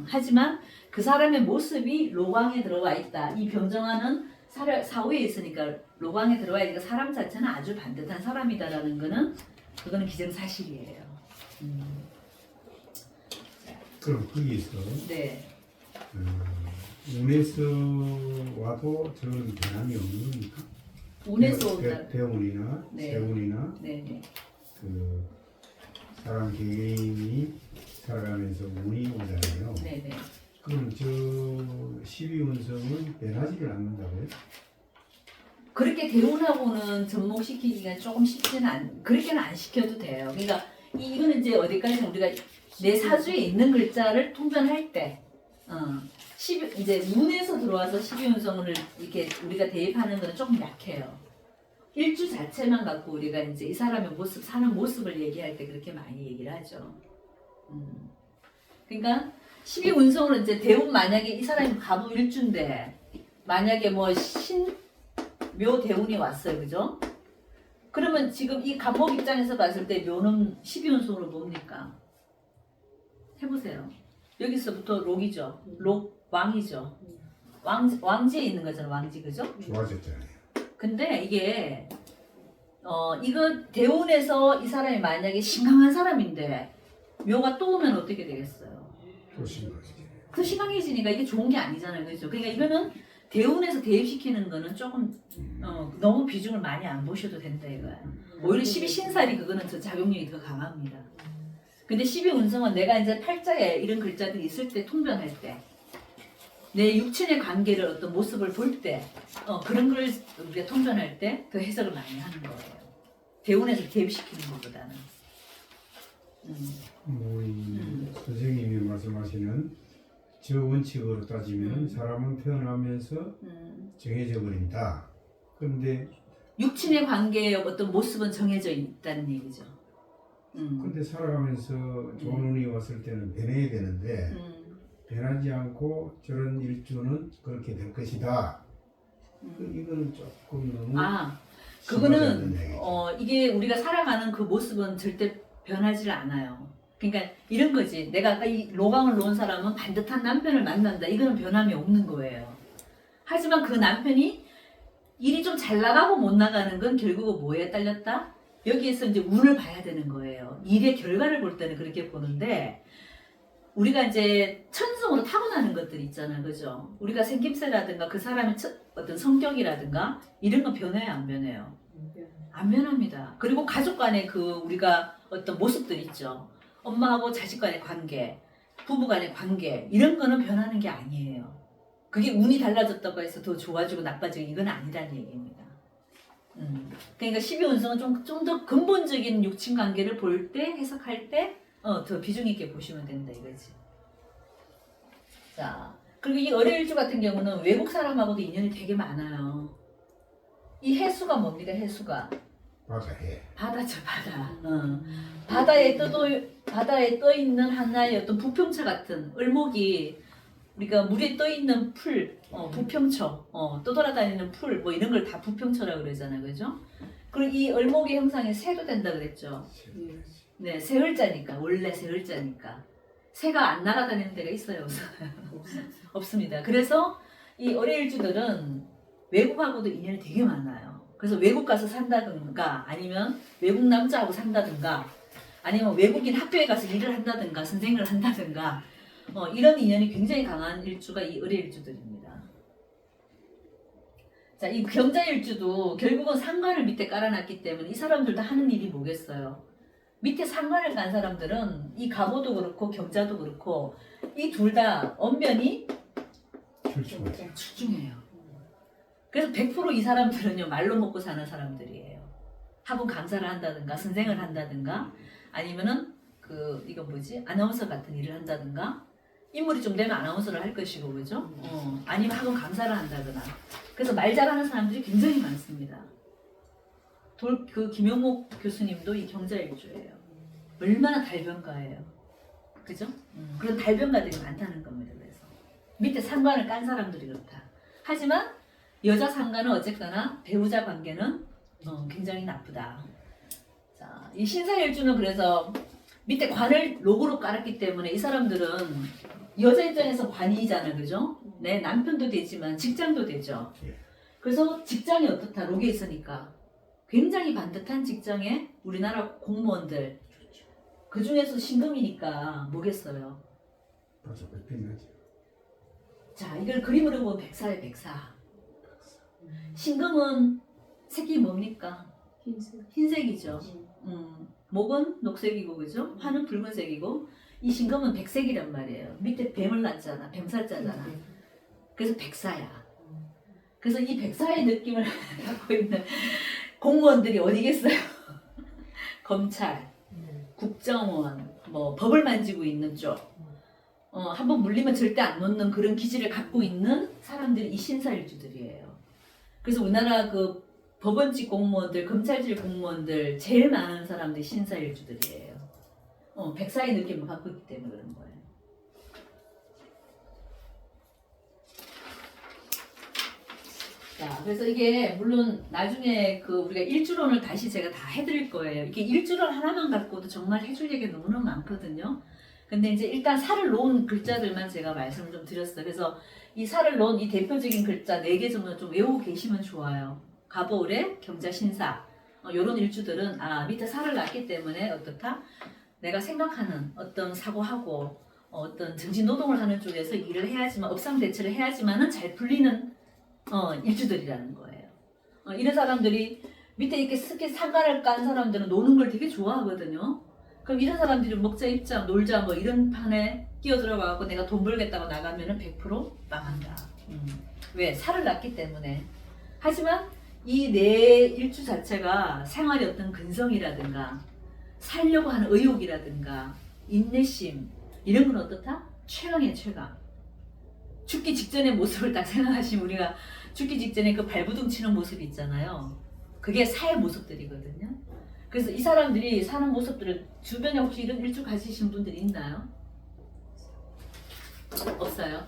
A: 하지만 그 사람의 모습이 로방에 들어와 있다. 이 병정화는 사후에 있으니까 로방에 들어와 있으니까 사람 자체는 아주 반듯한 사람이다라는 거는 그거는 기정사실이에요.
C: 그럼 거기서
A: 네.
C: 운에서 와도 저런 변함이 없는 겁니까?
A: 운에서 온다.
C: 대운이나
A: 네.
C: 세운이나
A: 네네.
C: 그 사람 개인이 살아가면서 운이 오잖아요.
A: 네네.
C: 그럼 저 12운성은 변하지를 않는다고요?
A: 그렇게 대운하고는 접목시키기가 조금 쉽지는 그렇게는 안 시켜도 돼요. 그러니까 이거는 이제 어디까지 우리가 내 사주에 있는 글자를 통변할 때, 이제 운에서 들어와서 12운성을 이렇게 우리가 대입하는 거는 조금 약해요. 일주 자체만 갖고 우리가 이제 이 사람의 모습, 사는 모습을 얘기할 때 그렇게 많이 얘기를 하죠. 그러니까 12운성으로 이제 대운 만약에 이 사람이 갑우 일주인데 만약에 뭐 묘 대운이 왔어요, 그죠? 그러면 지금 이 갑목 입장에서 봤을 때 묘는 12운성으로 뭡니까? 해보세요. 여기서부터 록이죠. 록 왕이죠. 왕지에 있는 거잖아, 왕지, 그죠?
C: 좋아졌잖아요.
A: 근데 이게 이거 대운에서 이 사람이 만약에 심각한 사람인데 묘가 또 오면 어떻게 되겠어요?
C: 또 심각해지네요.
A: 더 심각해지니까 이게 좋은 게 아니잖아요, 그죠? 그러니까 이거는 대운에서 대입시키는 거는 조금 너무 비중을 많이 안 보셔도 된다 이거야. 오히려 12신살이 그거는 더 작용력이 더 강합니다. 근데 12운성은 내가 이제 팔자에 이런 글자들이 있을 때 통변할 때 내 육친의 관계를 어떤 모습을 볼 때 그런 걸 우리가 통변할 때 더 해석을 많이 하는 거예요. 대운에서 대입시키는 것보다는.
C: 선생님이 말씀하시는 저 원칙으로 따지면 사람은 태어나면서 정해져 버린다. 그런데
A: 육친의 관계의 어떤 모습은 정해져 있다는 얘기죠.
C: 근데 살아가면서 좋은 운이 왔을 때는 변해야 되는데 변하지 않고 저런 일주는 그렇게 될 것이다. 이거는 조금 너무
A: 그거는
C: 심하지 않는 얘기죠.
A: 이게 우리가 살아가는 그 모습은 절대 변하지 않아요. 그러니까 이런 거지. 내가 아까 이 로강을 놓은 사람은 반듯한 남편을 만난다. 이거는 변함이 없는 거예요. 하지만 그 남편이 일이 좀 잘 나가고 못 나가는 건 결국은 뭐에 딸렸다? 여기에서 이제 운을 봐야 되는 거예요. 일의 결과를 볼 때는 그렇게 보는데 우리가 이제 천성으로 타고나는 것들이 있잖아요. 그죠? 우리가 생김새라든가 그 사람의 어떤 성격이라든가 이런 건 변해요, 안 변해요? 안 변합니다. 그리고 가족 간의 그 우리가 어떤 모습들 있죠. 엄마하고 자식 간의 관계, 부부 간의 관계 이런 거는 변하는 게 아니에요. 그게 운이 달라졌다고 해서 더 좋아지고 나빠지고 이건 아니라는 얘기입니다. 그러니까 12운성은 좀 더 근본적인 육친 관계를 볼 때, 해석할 때 더 비중 있게 보시면 된다 이거지. 자, 그리고 이 을일주 같은 경우는 외국 사람하고도 인연이 되게 많아요. 이 해수가 뭡니까? 해수가
C: 바다해.
A: 바다죠, 바다. 바다에 떠 있는 하나의 어떤 부평차 같은 을목이 우리가 물에 떠 있는 풀, 부평초, 떠돌아다니는 풀, 뭐 이런 걸 다 부평초라고 그러잖아요, 그죠? 그리고 이 을목의 형상에 새도 된다 그랬죠. 네, 새을자니까 원래 새을자니까 새가 안 날아다니는 데가 있어요, 없어요? 없습니다. 그래서 이 을일주들은 외국하고도 인연이 되게 많아요. 그래서 외국 가서 산다든가 아니면 외국 남자하고 산다든가 아니면 외국인 학교에 가서 일을 한다든가 선생을 한다든가 이런 인연이 굉장히 강한 일주가 이 을일주들입니다. 자, 이 경자일주도 결국은 상관을 밑에 깔아놨기 때문에 이 사람들도 하는 일이 뭐겠어요? 밑에 상관을 간 사람들은 이 갑오도 그렇고 경자도 그렇고 이 둘 다 언변이 출중해요. 그래서 100% 이 사람들은요 말로 먹고 사는 사람들이에요. 학원 강사를 한다든가 선생을 한다든가 아니면은 이거 뭐지 아나운서 같은 일을 한다든가 인물이 좀 되면 아나운서를 할 것이고 그죠? 아니면 학원 강사를 한다거나 그래서 말 잘하는 사람들이 굉장히 많습니다. 김영목 교수님도 이 경자일주예요. 얼마나 달변가예요. 그죠? 그런 달변가들이 많다는 겁니다. 그래서 밑에 상관을 깐 사람들이 그렇다. 하지만 여자 상관은 어쨌거나 배우자 관계는 굉장히 나쁘다. 자, 이 신사일주는 그래서 밑에 관을 로고로 깔았기 때문에 이 사람들은 여자 입장에서 관이잖아, 그죠? 내 남편도 되지만 직장도 되죠. 그래서 직장이 어떻다, 록에 있으니까 굉장히 반듯한 직장에 우리나라 공무원들 그 중에서 신금이니까 뭐겠어요?
C: 맞아, 백빈하지.
A: 자, 이걸 그림으로 보면 백사예요, 백사. 신금은 색이 뭡니까?
B: 흰색.
A: 흰색이죠. 목은 녹색이고, 그죠? 화는 붉은색이고, 이 신금은 백색이란 말이에요. 밑에 뱀을 낳잖아, 뱀살자잖아. 그래서 백사야. 그래서 이 백사의 느낌을 갖고 있는 공무원들이 어디겠어요? 검찰, 국정원, 뭐 법을 만지고 있는 쪽, 한번 물리면 절대 안 놓는 그런 기질을 갖고 있는 사람들이 이 신사일주들이에요. 그래서 우리나라 그 법원직 공무원들, 검찰직 공무원들 제일 많은 사람들이 신사일주들이에요. 백사의 느낌을 갖고 있기 때문에 그런 거예요. 자, 그래서 이게 물론 나중에 그 우리가 일주론을 다시 제가 다 해드릴 거예요. 이게 일주론 하나만 갖고도 정말 해줄 얘기가 너무너무 많거든요. 근데 이제 일단 살을 놓은 글자들만 제가 말씀을 좀 드렸어요. 그래서 이 살을 놓은 이 대표적인 글자 4개 정도 좀 외우고 계시면 좋아요. 갑오래, 경자, 신사. 요런 일주들은 밑에 살을 놨기 때문에 어떻다? 내가 생각하는 어떤 사고하고 어떤 정신 노동을 하는 쪽에서 일을 해야지만 업상 대처를 해야지만은 잘 풀리는 일주들이라는 거예요. 이런 사람들이 밑에 이렇게 스키 상가를 깐 사람들은 노는 걸 되게 좋아하거든요. 그럼 이런 사람들이 먹자 입자 놀자 뭐 이런 판에 끼어 들어가고 내가 돈 벌겠다고 나가면은 100% 망한다. 왜? 살을 낳기 때문에. 하지만 이 내 일주 자체가 생활의 어떤 근성이라든가 살려고 하는 의욕이라든가 인내심 이런 건 어떻다? 최강의 최강. 죽기 직전의 모습을 딱 생각하시면 우리가 죽기 직전에 그 발부둥 치는 모습이 있잖아요. 그게 사의 모습들이거든요. 그래서 이 사람들이 사는 모습들을 주변에 혹시 이런 일주 가지신 분들 있나요? 없어요.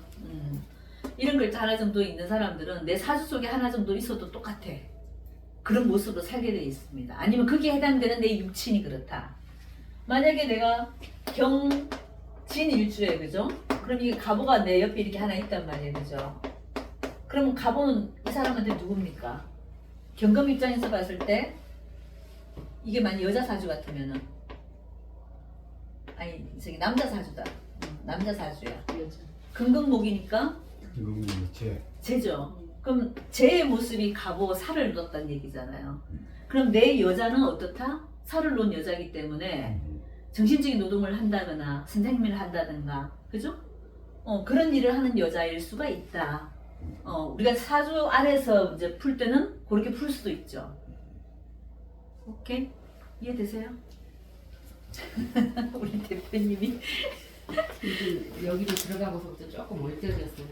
A: 이런 글자 하나 정도 있는 사람들은 내 사주 속에 하나 정도 있어도 똑같아. 그런 모습으로 살게 돼 있습니다. 아니면 그게 해당되는 내 육친이 그렇다. 만약에 내가 경진 일주에 그죠? 그럼 이게 갑오가 내 옆에 이렇게 하나 있단 말이에요, 그죠? 그러면 갑오는 이 사람한테 누굽니까? 경금 입장에서 봤을 때 이게 만약 여자 사주 같으면은 아니 저기 남자 사주다. 남자 사주야.
B: 여자.
A: 금금목이니까
C: 이건 제.
A: 제죠. 그럼 제의 모습이 갑오 살을 놓았다는 얘기잖아요. 그럼 내 여자는 어떻다? 살을 놓은 여자이기 때문에 정신적인 노동을 한다거나 선생님을 한다든가 그죠? 그런 일을 하는 여자일 수가 있다. 우리가 사주 안에서 이제 풀 때는 그렇게 풀 수도 있죠. 오케이? 이해되세요? 우리 대표님이
B: 여기로 들어가고서부터 조금 얼떨렸어요.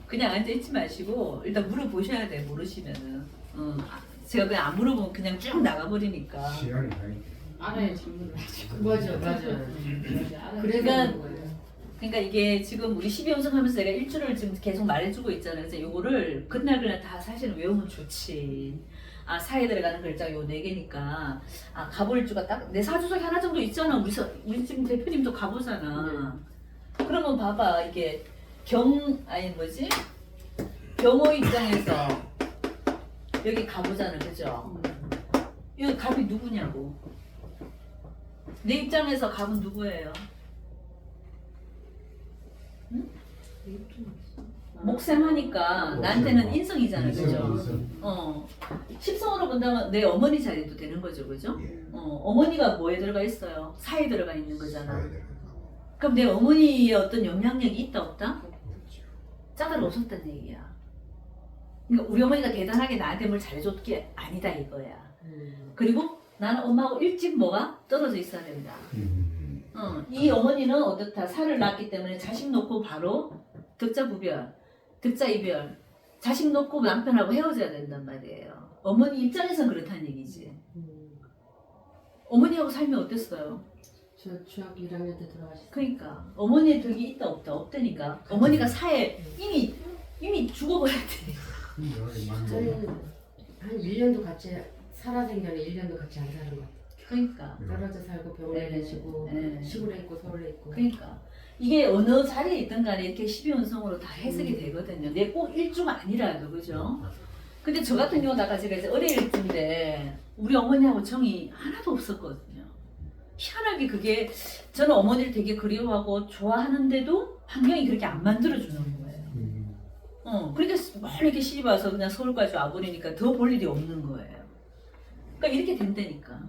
A: 그냥 앉아있지 마시고 일단 물어보셔야 돼. 모르시면은 제가 그냥 안 물어보면 그냥 쭉 나가버리니까.
C: 시간이 가니까.
B: 알아야 질문을 하지. 맞아.
A: 그러니까
B: 그래서 거예요.
A: 그러니까 이게 지금 우리 12연승 하면서 내가 일주를 지금 계속 말해주고 있잖아요. 그래서 요거를 그날 다 사실은 외우면 좋지. 사에 들어가는 글자 요 4개니까 갑오일주가 딱 내 사주석에 하나 정도 있잖아. 우리 지금 대표님도 갑오잖아. 그러면 봐봐 이게 경호 입장에서 여기 갑오잖아, 그죠? 여기 갑이 누구냐고. 내 입장에서 갑은 누구예요? 목셈하니까 나한테는 인성이잖아, 그죠? 십성으로 본다면 내 어머니 자리도 되는 거죠, 그죠? 어머니가 뭐에 들어가 있어요? 사에 들어가 있는 거잖아. 그럼 내 어머니의 어떤 영향력이 있다 없다? 짝을 없었다는 얘기야. 그러니까 우리 어머니가 대단하게 나한테 뭘 잘해줬던 게 아니다 이거야. 그리고 나는 엄마하고 일찍 뭐가 떨어져 있어야 된다. 이 어머니는 어떻다? 살을 낳았기 때문에 자식 놓고 바로 득자 부별, 득자 이별, 자식 놓고 남편하고 헤어져야 된단 말이에요. 어머니 입장에선 그렇다는 얘기지. 어머니하고 살면 어땠어요?
B: 저 중학교 1학년 때 돌아가셨어요.
A: 그러니까 어머니의 덕이 있다 없다 없다니까. 어머니가 사회 이미 죽어버렸대.
B: 저희는 한 1년도 같이 살아생전에 1년도 같이 안 사는 것 같아요.
A: 그러니까.
B: 떨어져 살고 병원에 계시고
A: 네.
B: 시골에 있고 서울에 있고.
A: 그러니까 이게 어느 자리에 있든 간에 이렇게 12운성으로 다 해석이 되거든요. 내 꼭 일주가 아니라도 그죠? 근데 저 같은 경우는 아까 제가 이제 어릴 때인데 우리 어머니하고 정이 하나도 없었거든요. 희한하게 그게 저는 어머니를 되게 그리워하고 좋아하는데도 환경이 그렇게 안 만들어주는 거예요. 그러니까 멀리 이렇게 시집 와서 그냥 서울까지 와버리니까 더 볼 일이 없는 거예요. 그러니까 이렇게 된다니까.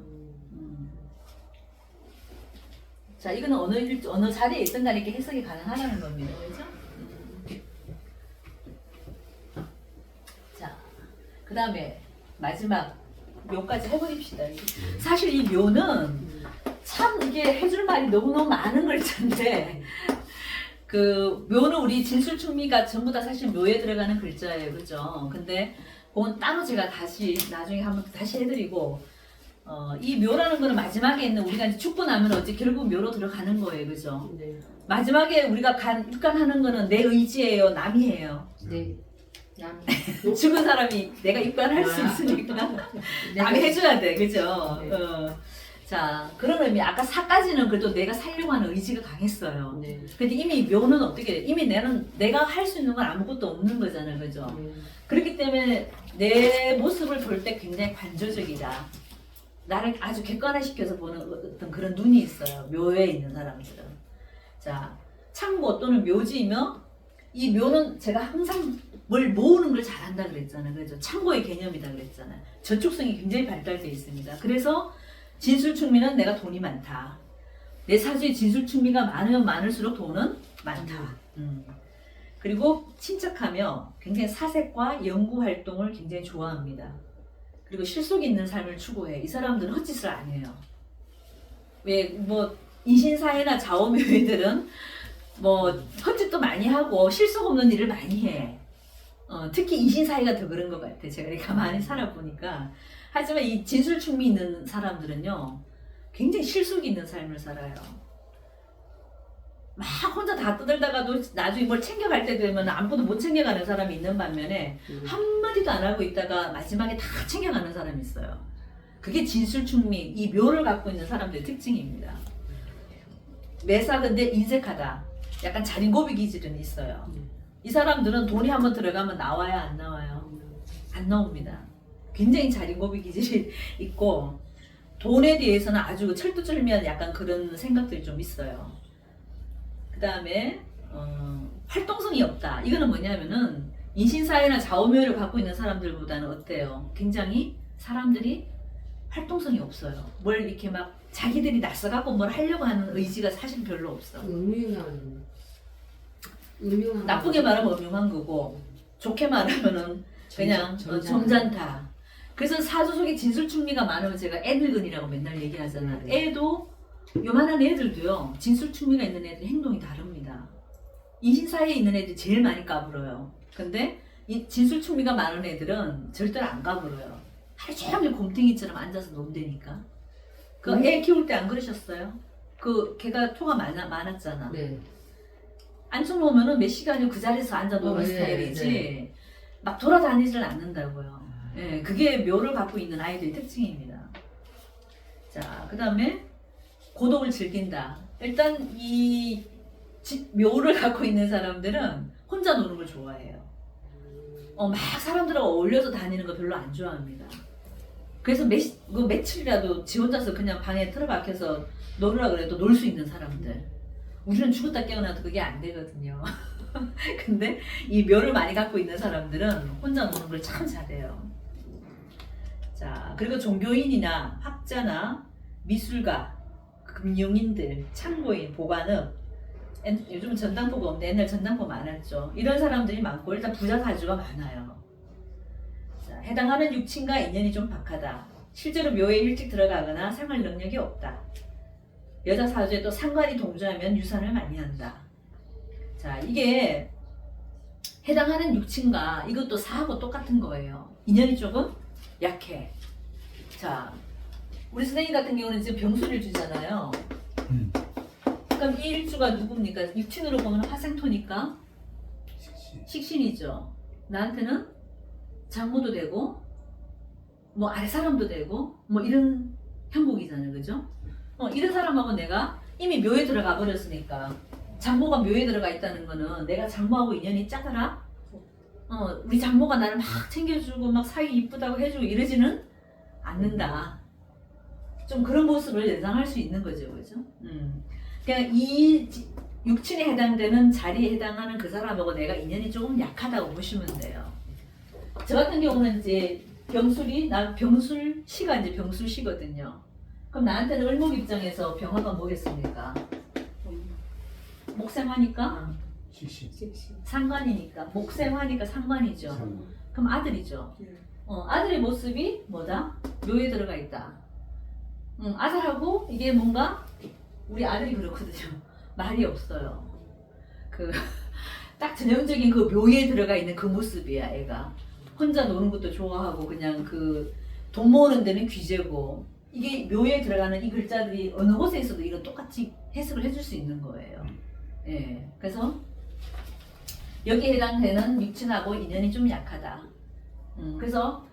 A: 자, 이거는 어느 자리에 있든 간에 이렇게 해석이 가능하다는 겁니다. 그죠? 자, 그 다음에 마지막 묘까지 해버립시다. 사실 이 묘는 참 이게 해줄 말이 너무너무 많은 글자인데 그 묘는 우리 진술충미가 전부 다 사실 묘에 들어가는 글자예요. 그죠? 근데 그건 따로 제가 다시 나중에 한번 다시 해드리고 이 묘라는 거는 마지막에 있는 우리가 이제 죽고 나면 어째 결국 묘로 들어가는 거예요. 그죠?
B: 네.
A: 마지막에 우리가 입관하는 거는 내 의지예요. 남이에요.
B: 네. 남.
A: 죽은 사람이 내가 입관할 수 있으니까 남이 해줘야 돼. 그죠?
B: 네.
A: 자, 그런 의미. 아까 사까지는 그래도 내가 살려고 하는 의지가 강했어요.
B: 네.
A: 근데 이미 묘는 어떻게 돼? 이미 내가 할 수 있는 건 아무것도 없는 거잖아요. 그죠? 그렇기 때문에 내 모습을 볼 때 굉장히 관조적이다. 나를 아주 객관화시켜서 보는 어떤 그런 눈이 있어요. 묘에 있는 사람들은. 자, 창고 또는 묘지이며 이 묘는 제가 항상 뭘 모으는 걸 잘한다 그랬잖아요. 그죠? 창고의 개념이다 그랬잖아요. 저축성이 굉장히 발달되어 있습니다. 그래서 진술충미는 내가 돈이 많다. 내 사주에 진술충미가 많으면 많을수록 돈은 많다. 그리고 침착하며 굉장히 사색과 연구 활동을 굉장히 좋아합니다. 그리고 실속 있는 삶을 추구해. 이 사람들은 헛짓을 안 해요. 왜 뭐 인신사회나 좌우묘애들은 뭐 헛짓도 많이 하고 실속 없는 일을 많이 해. 특히 인신사회가 더 그런 것 같아. 제가 이렇게 가만히 살아보니까. 하지만 이 진술충미 있는 사람들은요, 굉장히 실속 있는 삶을 살아요. 막 혼자 다 떠들다가도 나중에 뭘 챙겨갈 때 되면 아무것도 못 챙겨가는 사람이 있는 반면에 한마디도 안 하고 있다가 마지막에 다 챙겨가는 사람이 있어요. 그게 진술충미, 이 묘를 갖고 있는 사람들의 특징입니다. 매사 근데 인색하다. 약간 자린고비 기질은 있어요. 이 사람들은 돈이 한번 들어가면 나와요, 안 나와요? 안 나옵니다. 굉장히 자린고비 기질이 있고 돈에 대해서는 아주 철두철미한 약간 그런 생각들이 좀 있어요. 그 다음에 활동성이 없다. 이거는 뭐냐면은 인신사회나 좌우묘를 갖고 있는 사람들보다는 어때요? 굉장히 사람들이 활동성이 없어요. 뭘 이렇게 막 자기들이 나서갖고 뭘 하려고 하는 의지가 사실 별로 없어.
B: 음흉한.
A: 나쁘게 말하면 음흉한 거고 좋게 말하면은 그냥 점잖다. 그래서 사주 속에 진술충미가 많으면 제가 애늙은이라고 맨날 얘기하잖아. 애도 요만한 애들도요. 진술충미가 있는 애들 행동이 다릅니다. 인신사회에 있는 애들이 제일 많이 까불어요. 근데 이 진술충미가 많은 애들은 절대로 안 까불어요. 하루 종일 곰탱이처럼 앉아서 논다니까. 그 애 키울 때 안 그러셨어요? 그 걔가 토가 많았잖아.
B: 네.
A: 앉혀놓으면은 몇 시간을 그 자리에서 앉아 노는 스타일이지
B: 네.
A: 막 돌아다니질 않는다고요. 예, 그게 묘를 갖고 있는 아이들의 특징입니다. 자, 그 다음에 고독을 즐긴다. 일단 이 묘를 갖고 있는 사람들은 혼자 노는 걸 좋아해요. 막 사람들하고 어울려서 다니는 거 별로 안 좋아합니다. 그래서 며칠이라도 지 혼자서 그냥 방에 틀어박혀서 놀으라 그래도 놀 수 있는 사람들. 우리는 죽었다 깨어나도 그게 안 되거든요. 근데 이 묘를 많이 갖고 있는 사람들은 혼자 노는 걸 참 잘해요. 자, 그리고 종교인이나 학자나 미술가, 금융인들, 창고인, 보관업, 요즘은 전당포가 없는데 옛날 전당포 많았죠. 이런 사람들이 많고 일단 부자 사주가 많아요. 자, 해당하는 육친과 인연이 좀 박하다. 실제로 묘에 일찍 들어가거나 생활 능력이 없다. 여자 사주에 또 상관이 동조하면 유산을 많이 한다. 자, 이게 해당하는 육친과 이것도 사하고 똑같은 거예요. 인연이 조금 약해. 자, 우리 선생님 같은 경우는 지금 병수를 주잖아요. 그럼 이 일주가 누굽니까? 육친으로 보면 화생토니까 식신이죠. 나한테는 장모도 되고 뭐 아랫사람도 되고 뭐 이런 형국이잖아요. 그죠? 이런 사람하고 내가 이미 묘에 들어가 버렸으니까 장모가 묘에 들어가 있다는 거는 내가 장모하고 인연이 짜더라? 우리 장모가 나를 막 챙겨주고 막 사이 이쁘다고 해주고 이러지는 않는다. 좀 그런 모습을 연상할 수 있는 거죠. 그죠? 그냥 이 육친에 해당되는 자리에 해당하는 그 사람하고 내가 인연이 조금 약하다고 보시면 돼요. 저 같은 경우는 이제 병술시가 이제 병술시거든요. 그럼 나한테는 을목 입장에서 병화가 뭐겠습니까? 목생화니까
C: 식신.
A: 상관이니까 목생화니까 상관이죠. 그럼 아들이죠. 아들의 모습이 뭐다? 묘에 들어가 있다. 아들하고 이게 뭔가 우리 아들이 그렇거든요. 말이 없어요. 딱 전형적인 그 묘에 들어가 있는 그 모습이야. 애가 혼자 노는 것도 좋아하고 그냥 돈 모으는 데는 귀재고 이게 묘에 들어가는 이 글자들이 어느 곳에 있어도 이거 똑같이 해석을 해줄 수 있는 거예요. 예, 그래서 여기에 해당되는 육친하고 인연이 좀 약하다. 그래서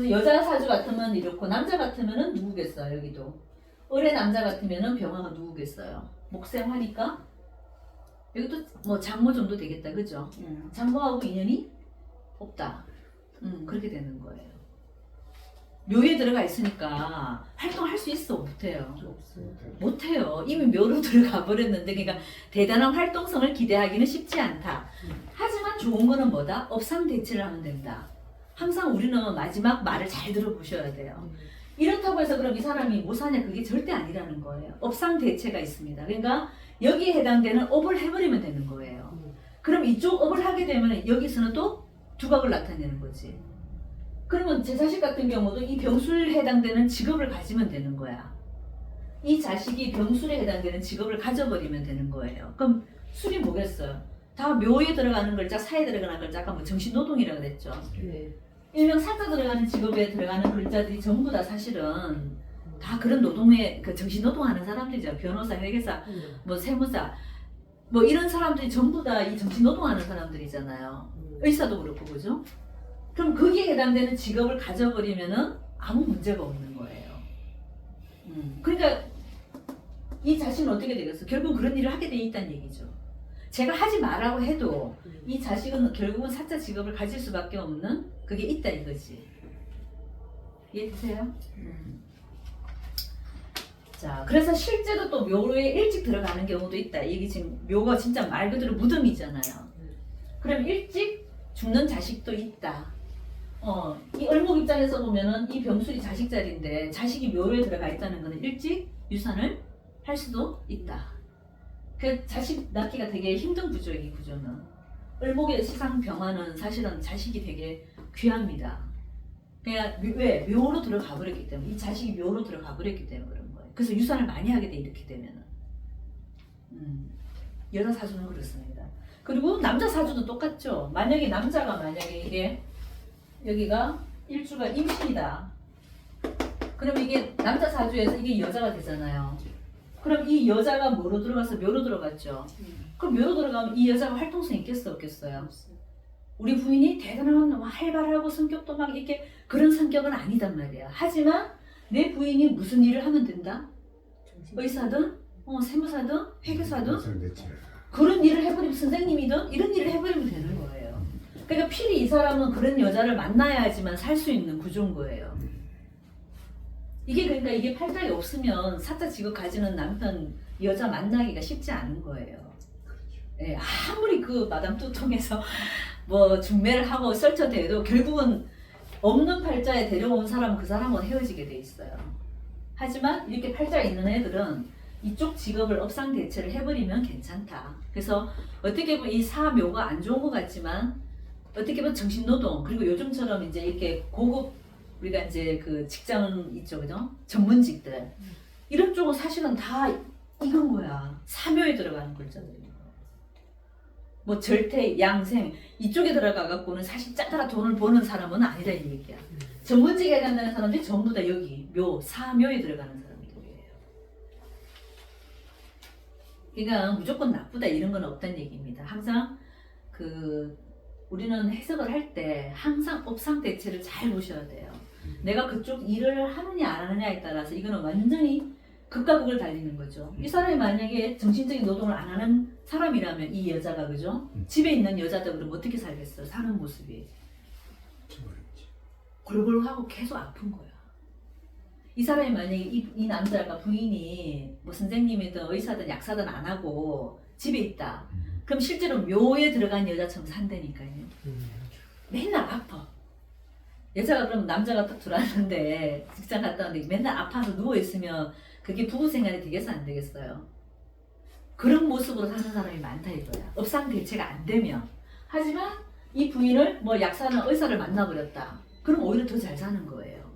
A: 여자 사주 같으면 이렇고 남자 같으면은 누구겠어요? 여기도 을의 남자 같으면은 병화가 누구겠어요? 목생화니까 여기도 뭐 장모 정도 되겠다, 그죠? 장모하고 인연이 없다. 그렇게 되는 거예요. 묘에 들어가 있으니까 활동할 수 있어? 못해요? 못해요. 이미 묘로 들어가 버렸는데 그러니까 대단한 활동성을 기대하기는 쉽지 않다. 하지만 좋은 거는 뭐다? 업상대치를 하면 된다. 항상 우리는 마지막 말을 잘 들어보셔야 돼요. 이렇다고 해서 그럼 이 사람이 못 사냐? 그게 절대 아니라는 거예요. 업상대체가 있습니다. 그러니까 여기에 해당되는 업을 해버리면 되는 거예요. 그럼 이쪽 업을 하게 되면 여기서는 또 두각을 나타내는 거지. 그러면 제 자식 같은 경우도 이 병술에 해당되는 직업을 가지면 되는 거야. 이 자식이 병술에 해당되는 직업을 가져버리면 되는 거예요. 그럼 술이 뭐겠어요? 다 묘에 들어가는 글자, 사에 들어가는 글자, 아까 뭐 정신노동이라고 그랬죠.
B: 네.
A: 일명 사자 들어가는 직업에 들어가는 글자들이 전부 다 사실은 다 그런 노동에 정신노동하는 사람들이죠. 변호사, 회계사, 뭐 세무사, 뭐 이런 사람들이 전부 다 이 정신노동하는 사람들이잖아요. 의사도 그렇고, 그죠? 그럼 거기에 해당되는 직업을 가져버리면은 아무 문제가 없는 거예요. 그러니까 이 자식은 어떻게 되겠어? 결국 그런 일을 하게 돼 있다는 얘기죠. 제가 하지 말라고 해도 이 자식은 결국은 사자 직업을 가질 수밖에 없는 그게 있다 이거지. 이해되세요? 자, 그래서 실제로 또 묘에 일찍 들어가는 경우도 있다. 이게 지금 묘가 진짜 말 그대로 무덤이잖아요. 그럼 일찍 죽는 자식도 있다. 이 을목 입장에서 보면은 이 병술이 자식 자리인데 자식이 묘에 들어가 있다는 거는 일찍 유산을 할 수도 있다. 그 자식 낳기가 되게 힘든 구조예요, 이 구조는. 을목의 시상 병화는 사실은 자식이 되게 귀합니다. 그냥 왜? 묘로 들어가 버렸기 때문에. 이 자식이 묘로 들어가 버렸기 때문에 그런 거예요. 그래서 유산을 많이 하게 돼, 이렇게 되면은. 여자 사주는 그렇습니다. 그리고 남자 사주도 똑같죠. 만약에 이게 여기가 일주가 임신이다. 그럼 이게 남자 사주에서 이게 여자가 되잖아요. 그럼 이 여자가 뭐로 들어가서 묘로 들어갔죠. 그럼 묘로 들어가면 이 여자가 활동성이 있겠어, 없겠어요? 우리 부인이 대단한 활발하고 성격도 막 이렇게 그런 성격은 아니단 말이야. 하지만 내 부인이 무슨 일을 하면 된다? 의사든 세무사든 회계사든 그런 일을 해버리면, 선생님이든 이런 일을 해버리면 되는 거예요. 그러니까 필히 이 사람은 그런 여자를 만나야지만 살 수 있는 구조인 거예요. 그러니까 이게 팔자에 없으면 사자 직업 가지는 남편 여자 만나기가 쉽지 않은 거예요. 예, 아무리 그 마담 뚜통해서 뭐 중매를 하고 썰쳐대도 결국은 없는 팔자에 데려온 사람은 그 사람은 헤어지게 돼 있어요. 하지만 이렇게 팔자에 있는 애들은 이쪽 직업을 업상 대체를 해버리면 괜찮다. 그래서 어떻게 보면 이 사묘가 안 좋은 것 같지만 어떻게 보면 정신노동, 그리고 요즘처럼 이제 이렇게 고급 우리가 이제 그 직장 있죠, 그죠? 전문직들 이런 쪽은 사실은 다 이건 거야. 사묘에 들어가는 글자들이. 뭐 절태, 양생 이쪽에 들어가 갖고는 사실 짜다가 돈을 버는 사람은 아니다 이 얘기야. 전문직에 간다는 사람들이 전부 다 여기 묘, 사묘에 들어가는 사람들이에요. 그러니까 무조건 나쁘다 이런 건 없다는 얘기입니다. 항상 우리는 해석을 할 때 항상 업상 대체를 잘 보셔야 돼요. 내가 그쪽 일을 하느냐 안 하느냐에 따라서 이거는 완전히 극과 극을 달리는 거죠. 이 사람이 만약에 정신적인 노동을 안 하는 사람이라면 이 여자가 그죠? 집에 있는 여자들 그럼 어떻게 살겠어요? 사는 모습이 골골하고 계속 아픈 거야. 이 사람이 만약에 이 남자가 부인이 뭐 선생님이든 의사든 약사든 안 하고 집에 있다. 그럼 실제로 묘에 들어간 여자처럼 산다니까요. 맨날 아파. 여자가 그럼 남자가 딱 들어왔는데 직장 갔다 왔는데 맨날 아파서 누워있으면 그게 부부 생활이 되겠어 안 되겠어요? 그런 모습으로 사는 사람이 많다 이거야. 업상 대체가 안 되면. 하지만 이 부인을 뭐 약사나 의사를 만나버렸다. 그럼 오히려 더 잘 사는 거예요.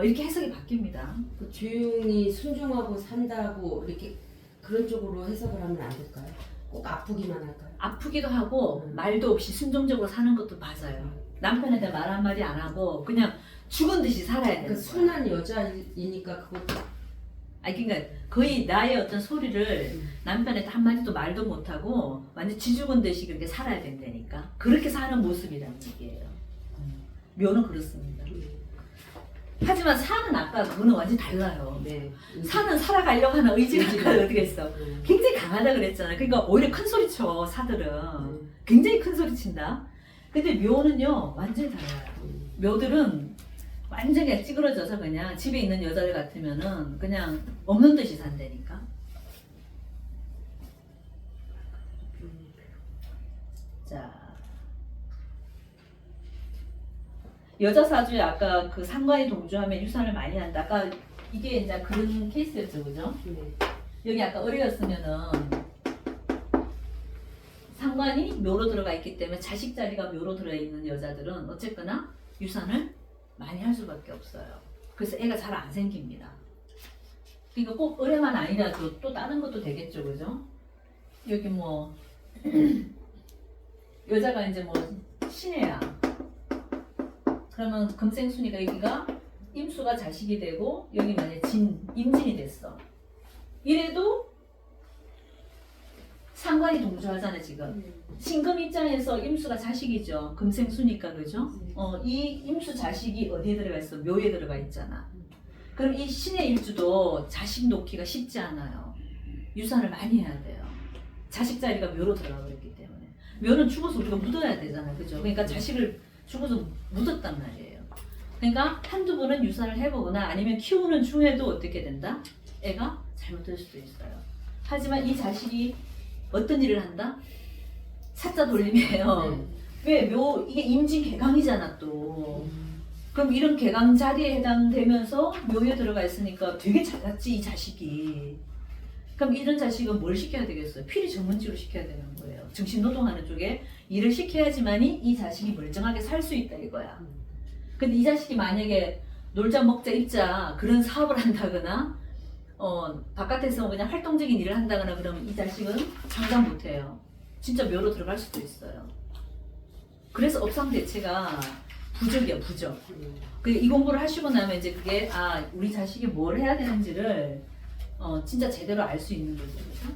A: 이렇게 해석이 바뀝니다.
B: 그 조용히 순종하고 산다고 이렇게 그런 쪽으로 해석을 하면 안 될까요? 꼭 아프기만 할까요?
A: 아프기도 하고 말도 없이 순종적으로 사는 것도 맞아요. 남편한테 말 한마디 안 하고 그냥 죽은 듯이 살아야 되는
B: 그
A: 거야.
B: 순한 여자이니까 그것도
A: 그러니까 거의 나의 어떤 소리를 남편한테 한마디도 말도 못하고 완전 쥐죽은 듯이 그렇게 살아야 된다니까. 그렇게 사는 모습이라는 얘기예요. 묘는 그렇습니다. 하지만 사는 아까 그거는 완전히 달라요.
B: 네.
A: 사는 살아가려고 하는 의지가 아까 어떻게 했어? 굉장히 강하다 그랬잖아. 그러니까 오히려 큰 소리 쳐 사들은. 굉장히 큰 소리 친다. 근데 묘는요 완전히 달라요. 묘들은 완전히 찌그러져서 그냥 집에 있는 여자들 같으면은 그냥 없는 듯이 산다니까. 자, 여자 사주에 아까 그 상관이 동주하면 유산을 많이 한다. 아까 이게 이제 그런 케이스였죠, 그죠?
B: 네.
A: 여기 아까 어려였으면은 상관이 묘로 들어가 있기 때문에 자식 자리가 묘로 들어있는 여자들은 어쨌거나 유산을 많이 할 수밖에 없어요. 그래서 애가 잘 안 생깁니다. 그러니까 꼭 의뢰만 아니라도 또 다른 것도 되겠죠, 그죠? 여기 뭐 여자가 이제 뭐 신해야 그러면 금생순이가 여기가 임수가 자식이 되고 여기 만약에 임진이 됐어. 이래도 상관이 동주하잖아요 지금. 신금 입장에서 임수가 자식이죠. 금생수니까 그죠? 이 임수 자식이 어디에 들어가 있어? 묘에 들어가 있잖아. 그럼 이 신의 일주도 자식 놓기가 쉽지 않아요. 유산을 많이 해야 돼요. 자식 자리가 묘로 들어가 버렸기 때문에. 묘는 죽어서 우리가 묻어야 되잖아요. 그죠? 그러니까 자식을 죽어서 묻었단 말이에요. 그러니까 한두 번은 유산을 해보거나 아니면 키우는 중에도 어떻게 된다? 애가 잘못될 수도 있어요. 하지만 이 자식이 어떤 일을 한다? 사자 돌림이에요. 왜? 이게 임진 개강이잖아 또. 그럼 이런 개강 자리에 해당되면서 묘에 들어가 있으니까 되게 잘났지 이 자식이. 그럼 이런 자식은 뭘 시켜야 되겠어요? 필히 전문직으로 시켜야 되는 거예요. 정신노동하는 쪽에 일을 시켜야지만이 이 자식이 멀쩡하게 살 수 있다 이거야. 근데 이 자식이 만약에 놀자 먹자 입자 그런 사업을 한다거나 바깥에서 그냥 활동적인 일을 한다거나 그러면 이 자식은 장담 못해요. 진짜 묘로 들어갈 수도 있어요. 그래서 업상 대체가 부적이야 부적. 이 공부를 하시고 나면 이제 그게 우리 자식이 뭘 해야 되는지를 진짜 제대로 알 수 있는 거죠. 그렇죠?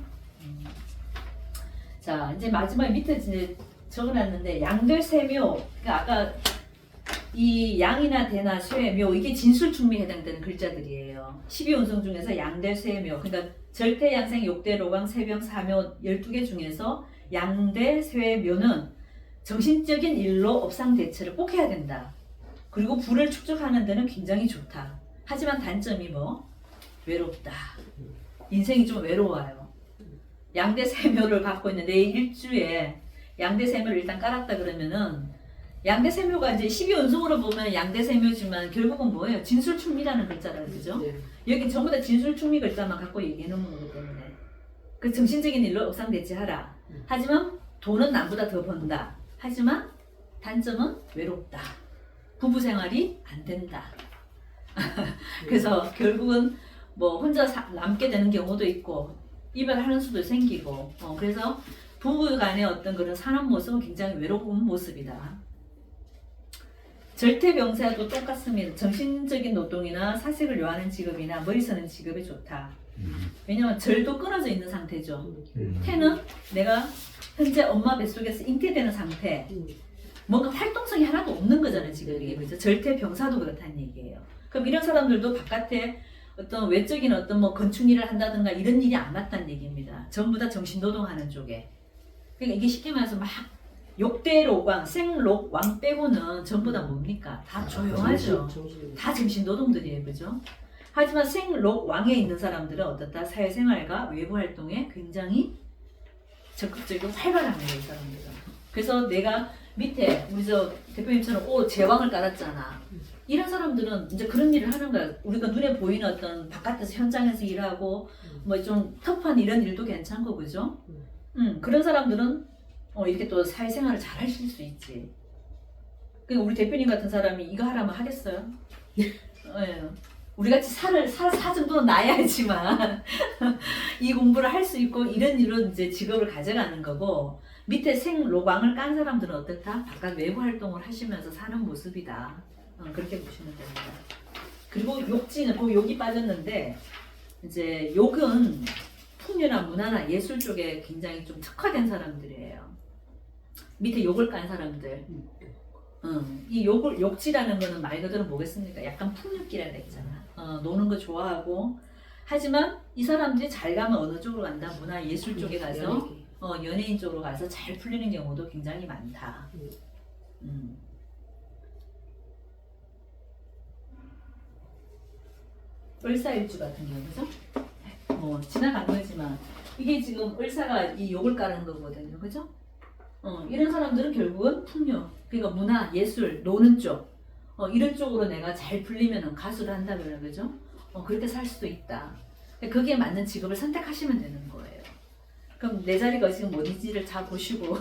A: 자 이제 마지막 밑에 이제 적어놨는데 양들세묘. 그러니까 아까 이 양이나 대나 쇠, 묘 이게 진술충미에 해당되는 글자들이에요. 12운성 중에서 양대, 쇠, 묘 그러니까 절대, 양생, 욕대, 로강, 세병, 사묘 12개 중에서 양대, 쇠, 묘는 정신적인 일로 업상 대체를 꼭 해야 된다. 그리고 부를 축적하는 데는 굉장히 좋다. 하지만 단점이 뭐? 외롭다. 인생이 좀 외로워요. 양대, 쇠, 묘를 갖고 있는 내 일주에 양대, 쇠, 묘를 일단 깔았다 그러면은 양대세묘가 이제 12운성으로 보면 양대세묘지만 결국은 뭐예요? 진술충미라는 글자라 그러죠?
B: 네.
A: 여기 전부 다 진술충미 글자만 갖고 얘기해 놓은 거기 때문에 그 정신적인 일로 업상대체하라. 하지만 돈은 남보다 더 번다. 하지만 단점은 외롭다. 부부생활이 안 된다. 그래서 결국은 뭐 혼자 남게 되는 경우도 있고 이별하는 수도 생기고 그래서 부부 간의 어떤 그런 사는 모습은 굉장히 외로운 모습이다. 절대병사도 똑같습니다. 정신적인 노동이나 사색을 요하는 직업이나 머리 쓰는 직업이 좋다. 왜냐면 절도 끊어져 있는 상태죠. 태는 내가 현재 엄마 뱃속에서 잉태되는 상태, 뭔가 활동성이 하나도 없는 거잖아요, 지금 이게. 그죠? 절대병사도 그렇다는 얘기예요. 그럼 이런 사람들도 바깥에 어떤 외적인 어떤 뭐 건축 일을 한다든가 이런 일이 안 맞다는 얘기입니다. 전부 다 정신노동하는 쪽에. 그러니까 이게 쉽게 말해서 막 욕대록왕, 생록왕 빼고는 전부 다 뭡니까? 다 조용하죠. 다 정신노동들이에요, 그죠? 하지만 생록왕에 있는 사람들은 어떻다? 사회생활과 외부 활동에 굉장히 적극적이고 활발합니다, 이 사람들은. 그래서 내가 밑에 우리 저 대표님처럼 제왕을 깔았잖아. 이런 사람들은 이제 그런 일을 하는 거야. 우리가 눈에 보이는 어떤 바깥에서 현장에서 일하고 뭐 좀 터프한 이런 일도 괜찮고, 그죠? 그런 사람들은 이렇게 또 사회생활을 잘 하실 수 있지. 그러니까 우리 대표님 같은 사람이 이거 하라면 하겠어요? 예. 우리 같이 사 정도는 나야지만 이 공부를 할 수 있고 이런 일로 이제 직업을 가져가는 거고, 밑에 생로광을 깐 사람들은 어떻다? 바깥 외부 활동을 하시면서 사는 모습이다. 그렇게 보시면 됩니다. 그리고 욕지는 그 욕이 빠졌는데, 이제 욕은 풍류나 문화나 예술 쪽에 굉장히 좀 특화된 사람들이에요. 밑에 욕을 깐 사람들. 이 욕지라는 거는 말 그대로 뭐겠습니까? 약간 풍류기라는 거 있잖아. 노는 거 좋아하고. 하지만 이 사람들이 잘 가면 어느 쪽으로 간다? 문화 예술 쪽에 가서 연예인 쪽으로 가서 잘 풀리는 경우도 굉장히 많다. 을사일주 같은 경우, 그죠? 지나간 거지만 이게 지금 을사가 이 욕을 까는 거거든요, 그죠? 이런 사람들은 결국은 풍요, 그러니까 문화, 예술, 노는 쪽, 이런 쪽으로 내가 잘 풀리면 가수를 한다 그래요, 그죠? 그렇게 살 수도 있다. 거기에 맞는 직업을 선택하시면 되는 거예요. 그럼 내 자리가 지금 어디지를 잘 보시고.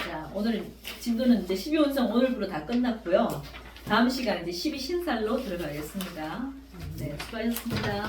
A: 자, 오늘 진도는 이제 12운성 오늘부로 다 끝났고요. 다음 시간에 이제 12신살로 들어가겠습니다. 네, 수고하셨습니다.